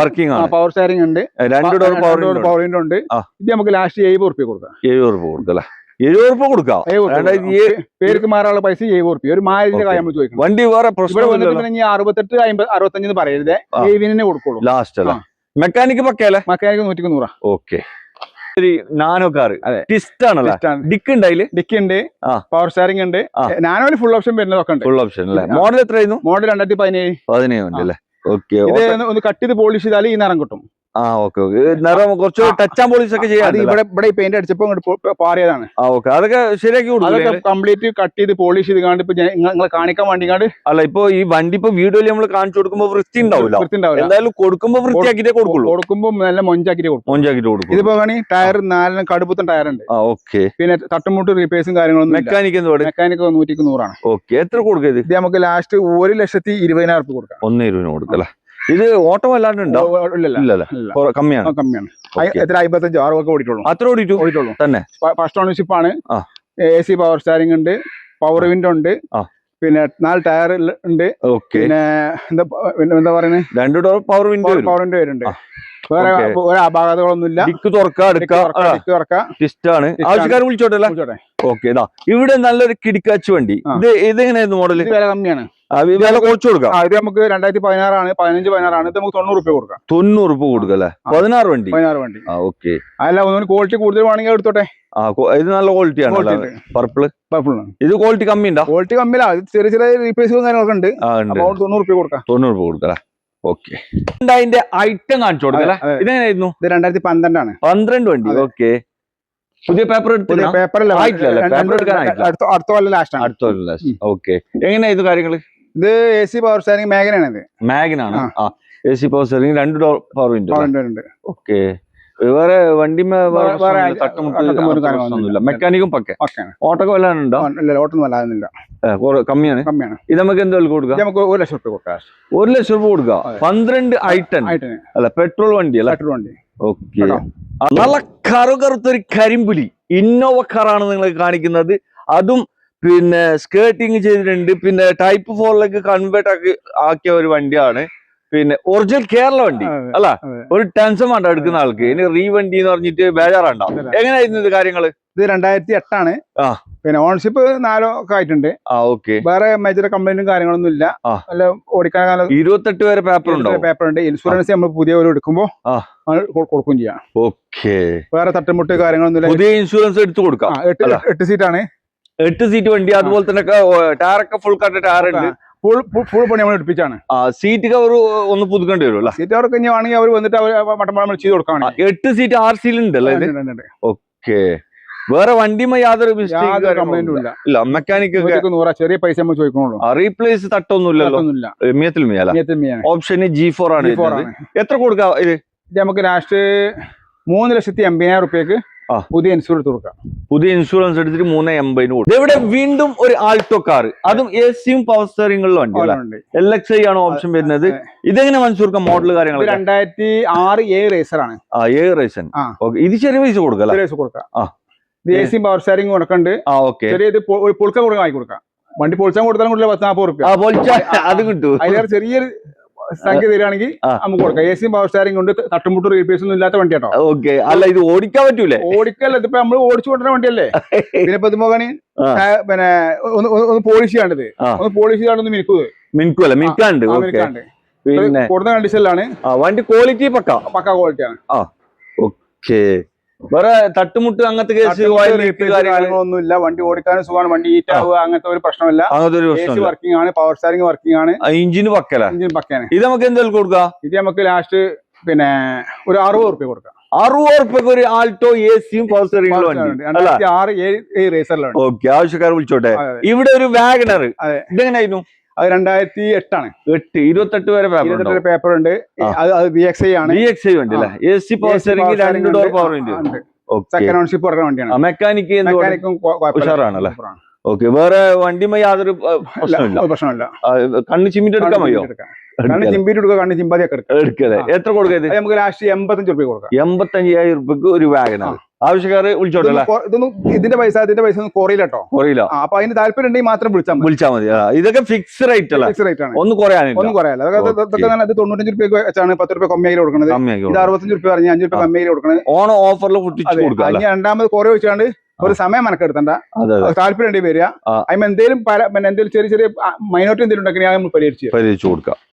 S1: പവർ സ്റ്റാരിംഗ് ഉണ്ട്. 2 ഡോർ പവർ വിൻഡോ ഉണ്ട്. ഇത് നമുക്ക് ലാസ്റ്റ് 70 റുപ്യ കൊടുക്കാം.
S2: 70 രൂപ കൊടുക്കാം. 70 രൂപ കൊടുക്കാം.
S1: പേർക്ക് മാറാനുള്ള പൈസ 70 റുപ്യ. ഒരു മാരിന്റെ കാര്യം നമ്മൾ ചോദിക്കും.
S2: വണ്ടി വേറെ പ്രശ്നം
S1: 68, 50, 65 പറയരുത്. 70 കൊടുക്കുള്ളൂ
S2: ലാസ്റ്റ് അല്ല? മെക്കാനിക് പക്കല്ലേ?
S1: മെക്കാനിക് 100.
S2: ഓക്കെ. നാനോ കാർ ടിസ്റ്റ് ആണല്ലേ? ഡിക്ക് ഉണ്ട്. അതില് ഡിക്ക് ഉണ്ട്.
S1: പവർ സ്റ്റാരിംഗ് ഉണ്ട്. നാനോയിൽ ഫുൾ ഓപ്ഷൻ വരുന്നതൊക്കെ ഉണ്ട്.
S2: ഫുൾ ഓപ്ഷൻ അല്ലേ? മോഡൽ എത്രയായിരുന്നു?
S1: മോഡൽ 2017
S2: ഉണ്ട് അല്ലേ? ഓക്കെ.
S1: ഒന്ന് കട്ട് ചെയ്ത് പോളിഷ് ചെയ്താൽ ഈ നിറം കിട്ടും.
S2: നിറം കുറച്ച് ടച്ച് ആൻഡ് പോളിഷ് ഒക്കെ ചെയ്യാം.
S1: ഇവിടെ പെയിന്റ് അടിച്ചപ്പോ പാറിയതാണ്.
S2: അതൊക്കെ ശരിയാക്കി കൊടുക്കും.
S1: കംപ്ലീറ്റ് കട്ട് ചെയ്ത് പോളിഷ് ചെയ്ത് കാണ്ട് ഇപ്പൊ നിങ്ങളെ കാണിക്കാൻ വേണ്ടി
S2: അല്ല. ഇപ്പൊ ഈ വണ്ടി ഇപ്പൊ വീഡിയോയിൽ നമ്മൾ കാണിച്ചു കൊടുക്കുമ്പോ വൃത്തി ഉണ്ടാവില്ല. എന്തായാലും കൊടുക്കുമ്പോ വൃത്തിയാക്കിട്ടേ കൊടുക്കുള്ളൂ.
S1: കൊടുക്കുമ്പോ നല്ല മൊഞ്ചാക്കിട്ട് കൊടുക്കും. ഇതിപ്പോ വേണമെങ്കിൽ ടയർ 4 കടുപ്പത്തും ടയർ ഉണ്ട്.
S2: ഓക്കെ.
S1: പിന്നെ തട്ടുമുട്ട് റീപേഴ്സും കാര്യങ്ങളൊന്നും.
S2: മെക്കാനിക്
S1: 100 ആണ്.
S2: ഓക്കെ. എത്ര കൊടുക്കുക?
S1: ഇത് നമുക്ക് ലാസ്റ്റ് 1,20,000 രൂപ കൊടുക്കാം.
S2: 1,20,000 കൊടുക്കല്ലേ? ഇത് ഓട്ടം അല്ലാണ്ടുണ്ടോ? കമ്മിയാണ്.
S1: എത്ര 55, 6 ഒക്കെ ഓടിയിട്ടുള്ളൂ.
S2: അത്ര ഓടിയിട്ടുള്ളൂ തന്നെ.
S1: ഫസ്റ്റ് ഓണർഷിപ്പ് ആണ്. AC പവർ സ്റ്റാരിംഗ് ഉണ്ട്. പവർ വിൻഡോ ഉണ്ട്. പിന്നെ 4 ടയർ ഉണ്ട്. പിന്നെ എന്താ പറയുന്നത്?
S2: 2 ഡോർ പവർ വിൻഡോ
S1: വരുന്നുണ്ട്. വേറെ ഒരു അപാകതകളൊന്നുമില്ല.
S2: ഡിക്ക് തുറക്കാം. ടിസ്റ്റാണ്. ആവശ്യക്കാർ വിളിച്ചോട്ടെ. ഓക്കെ. ഇവിടെ നല്ലൊരു കിടിക്കാച്ച് വണ്ടി. ഇതെങ്ങനെയായിരുന്നു മോഡൽ?
S1: വില കമ്മിയാണ്.
S2: വില കുറച്ച് കൊടുക്കാം.
S1: ഇത് നമുക്ക് 2016 ആണ്. 15-16 ആണ്. ഇത് നമുക്ക് 90 രൂപ കൊടുക്കാം.
S2: 90 രൂപ കൊടുക്കാം അല്ലേ? 16 വണ്ടി. ഓക്കെ.
S1: അല്ല ഒന്നും ക്വാളിറ്റി കൂടുതൽ വേണമെങ്കിൽ എടുത്തോട്ടെ.
S2: ഇത് നല്ല ക്വാളിറ്റിയാണ്. പർപ്പിൾ ഇത് ക്വാളിറ്റി കമ്മി ഉണ്ടോ?
S1: ക്വാളിറ്റി കമ്മിയില്ല. ചെറിയ ചെറിയ റീപ്ലേസും കാര്യങ്ങളൊക്കെ ഉണ്ട്. 90 രൂപ കൊടുക്കാം.
S2: 90 രൂപ കൊടുക്കാം. ഓക്കെ. അതിന്റെ ഐറ്റം കാണിച്ചു കൊടുക്കല്ലേ? ഇതെങ്ങനെയായിരുന്നു?
S1: ഇത് 2012 ആണ്.
S2: 12 വണ്ടി. ഓക്കെ. പുതിയ പേപ്പർ
S1: അടുത്ത കൊല്ലം ലാസ്റ്റ്.
S2: ഓക്കെ. എങ്ങനെയാ ഇത് കാര്യങ്ങള്?
S1: ഇത് AC പവർ സ്റ്റാരിംഗ് മാഗ്നാണ്.
S2: മാഗ്നാണ്. AC power steering 2 door power window ഉണ്ട്. ഓക്കെ. വേറെ വണ്ടി മെക്കാനിക്കും പക്കെ. ഓട്ടൊക്കെ വല്ലാനുണ്ടോ?
S1: ഓട്ടൊന്നും വല്ലാകുന്നില്ല.
S2: കമ്മിയാണ്. ഇത് നമുക്ക് എന്താ കൊടുക്കാം?
S1: നമുക്ക് 1 ലക്ഷം രൂപ കൊടുക്കാം.
S2: 1 ലക്ഷം രൂപ കൊടുക്കാം. 12 ഐറ്റം അല്ല? പെട്രോൾ വണ്ടി അല്ല? പെട്രോൾ വണ്ടി. ഓക്കെ. നല്ല കറുകറുത്തൊരു കരിമ്പുലി ഇന്നോവ കാറാണ് നിങ്ങൾ കാണിക്കുന്നത്. അതും പിന്നെ സ്കേർട്ടിങ് ചെയ്തിട്ടുണ്ട്. പിന്നെ ടൈപ്പ് 4ലേക്ക് കൺവേർട്ട് ആക്കിയ ഒരു വണ്ടിയാണ്. പിന്നെ ഒറിജിനൽ കേരള വണ്ടി അല്ല? ഒരു ടെൻഷൻ വേണ്ട എടുക്കുന്ന ആൾക്ക്. ഇനി റീ വണ്ടി എന്ന് പറഞ്ഞിട്ട് ബേജാറുണ്ടോ? എങ്ങനെയായിരുന്നു ഇത് കാര്യങ്ങള്?
S1: ഇത് 2008 ആണ്. പിന്നെ ഓണർഷിപ്പ് 4 ഒക്കെ ആയിട്ടുണ്ട്. വേറെ മേജർ കംപ്ലൈന്റും കാര്യങ്ങളൊന്നും ഇല്ല. അല്ല ഓടിക്കാൻ
S2: 28 വരെ
S1: പേപ്പർ ഉണ്ട്. ഇൻഷുറൻസ് നമ്മൾ പുതിയ ഒരു എടുക്കുമ്പോ കൊടുക്കും ചെയ്യാം.
S2: ഓക്കെ.
S1: വേറെ തട്ടുമുട്ട് കാര്യങ്ങളൊന്നും ഇല്ല.
S2: പുതിയ ഇൻഷുറൻസ് എടുത്തു കൊടുക്കാം.
S1: 8 സീറ്റാണ്.
S2: 8 സീറ്റ് വണ്ടി. അതുപോലെ തന്നെ ടയറൊക്കെ ഫുൾ കട്ട് ടയർ ഉണ്ട്.
S1: ഫുൾ പണി നമ്മൾ എടുപ്പിച്ചാണ്.
S2: സീറ്റ് കവർ ഒന്ന് പുതുക്കേണ്ടി വരും.
S1: സീറ്റ് കവർ ഇനി ആണെങ്കിൽ അവർ വന്നിട്ട് മട്ടമ്പളം ചെയ്ത് കൊടുക്കാണ്.
S2: 8 സീറ്റ് RC ഉണ്ടല്ലോ ഇത്. ഓക്കെ. വേറെ വണ്ടിമ യാതൊരു
S1: കംപ്ലൈന്റും
S2: ഇല്ല. മെക്കാനിക്
S1: ചെറിയ പൈസ നമ്മൾ ചോദിക്കണുള്ളൂ.
S2: റീപ്ലേസ് തട്ടൊന്നുമില്ലല്ലോ. ഓപ്ഷൻ G4 ആണ്. എത്ര കൊടുക്കാം ഇത്?
S1: നമുക്ക് ലാസ്റ്റ് 3,80,000 റുപ്യക്ക് പുതിയ ഇൻഷുറൻസ് കൊടുക്കാം.
S2: പുതിയ ഇൻഷുറൻസ് എടുത്തിട്ട് 3,80,000 കൊടുക്കും. ഇവിടെ വീണ്ടും ഒരു ആൾട്ടോ കാർ, അതും AC പവർ സ്റ്റിയറിംഗുള്ള വണ്ടി. LXi ആണ് ഓപ്ഷൻ വരുന്നത്. ഇതെങ്ങനെ മനസ്സിലാക്കാം മോഡൽ കാര്യങ്ങൾ?
S1: 2006 A റേസർ ആണ്.
S2: A raisin. ഇത് ചെറിയ പൈസ കൊടുക്കാം.
S1: AC പവർ സ്റ്റിയറിംഗ് കൊടുക്കണ്ട്. ചെറിയ പൊളിക്ക കൊടുക്കാൻ വാങ്ങി കൊടുക്കാം. വണ്ടി പൊളിച്ചാൻ കൊടുത്താലും കൂടുതൽ 10-40 റുപ്യ
S2: അത് കിട്ടും.
S1: അതിലേറെ ചെറിയൊരു സംഖ്യ തരികയാണെങ്കിൽ നമുക്ക് കൊടുക്കാം. AC പവർ സ്റ്റിയറിംഗ് കൊണ്ട് തട്ടുമുട്ട് റീപ്ലേസ് ഒന്നും ഇല്ലാത്ത വണ്ടി കേട്ടോ.
S2: ഓക്കെ. അല്ല ഇത് ഓടിക്കാൻ പറ്റൂലേ?
S1: ഓടിക്കല്ല, ഇതിപ്പോ നമ്മള് ഓടിച്ചു കൊണ്ടുവരുന്ന വണ്ടിയല്ലേ. പിന്നെ ഇപ്പൊ നോക്കാണ് പിന്നെ ഒന്ന് പോളിഷ് ചെയ്യാണ്ടത്, ഒന്ന് പോളിഷ് ചെയ്യാണ്ടൊന്ന്
S2: മിനുക്കാണ്ട്. പിന്നെ
S1: കൊടുത്ത കണ്ടീഷനിലാണ്
S2: വണ്ടി. ക്വാളിറ്റി പക്ക
S1: ക്വാളിറ്റിയാണ്.
S2: ഓക്കെ. വേറെ തട്ടുമുട്ട് അങ്ങനത്തെ കേസ്
S1: കാര്യങ്ങളൊന്നുമില്ല. വണ്ടി ഓടിക്കാനും സുഖമാണ്. വണ്ടി ഹീറ്റ് ആവുക അങ്ങനത്തെ ഒരു പ്രശ്നമില്ല. AC വർക്കിംഗ് ആണ്, പവർ സ്റ്റിയറിംഗ് വർക്കിംഗ് ആണ്.
S2: എഞ്ചിന് പക്കയാണ്. ഇത് നമുക്ക് എന്തെങ്കിലും കൊടുക്കാം?
S1: ഇത് നമുക്ക് ലാസ്റ്റ് പിന്നെ ഒരു 60 റുപ്യ കൊടുക്കാം.
S2: 60 റുപ്യക്ക് ഒരു ആൾട്ടോ AC പവർ സ്റ്റിയറിംഗ് വണ്ടി.
S1: 2006 റേസറിലാണ്.
S2: ഓക്കെ. ആവശ്യക്കാർ വിളിച്ചോട്ടെ. ഇവിടെ ഒരു വാഗണർ, ഇതെങ്ങനെയായിരുന്നു?
S1: അത് 2008 ആണ്.
S2: 28 വരെ
S1: പേപ്പർ ഉണ്ട്. അത് VXi ആണ്.
S2: VXi വണ്ടി അല്ലേ? AC power steering 2 door power window.
S1: Second ഓൺഷിപ്പ് പറഞ്ഞ വണ്ടിയാണ്.
S2: മെക്കാനിക്കും ഉഷാറാണല്ലേ? ഓക്കെ. വേറെ വണ്ടിമ യാതൊരു
S1: പ്രശ്നമില്ല.
S2: കണ്ണ് ചിമ്മിട്ട് എടുക്കാൻ മതിയോ?
S1: കണ്ണ് ചിമ്പിട്ട് എടുക്കുക, കണ്ണ് ചിമ്പാതിയൊക്കെ
S2: എടുക്കല്ലേ? എത്ര കൊടുക്കുക?
S1: നമുക്ക് ലാസ്റ്റ് 85 റുപ്യ കൊടുക്കാം.
S2: 85,000 റുപ്യക്ക് ഒരു വാഗണർ. ആവശ്യക്കാർ വിളിച്ചോട്ടല്ലേ?
S1: ഇതൊന്നും ഇതിന്റെ പൈസ ഒന്നും കുറയില്ല കേട്ടോ.
S2: കുറയില്ല.
S1: അപ്പൊ അതിന് താല്പര്യം ഉണ്ടെങ്കിൽ മാത്രം വിളിച്ചാൽ മതി.
S2: ഇതൊക്കെ ഫിക്സ് റേറ്റ് അല്ല?
S1: ഫിക്സ് റേറ്റ് ആണ്.
S2: ഒന്നും കുറയാനില്ല.
S1: ഇതൊക്കെ 95 റുപ്യ വെച്ചാണ് 10 റുപ്യ കമ്മിയായി കൊടുക്കുന്നത്. ഇത് 65 റുപ്യ പറഞ്ഞ് 5 റുപ്യ കമ്മിയായി കൊടുക്കുന്നത്.
S2: ഓണം ഓഫറിൽ കൊടുക്കാം.
S1: രണ്ടാമത് കുറേ വെച്ചാണ്ട് ഒരു സമയം മനക്കെടുത്തണ്ട. താല്പര്യം ഉണ്ടെങ്കിൽ വരിക. അതിന് എന്തെങ്കിലും ചെറിയ മൈനോറിറ്റി എന്തെങ്കിലും ഉണ്ടെങ്കിൽ പരിഹരിച്ചു കൊടുക്കാം.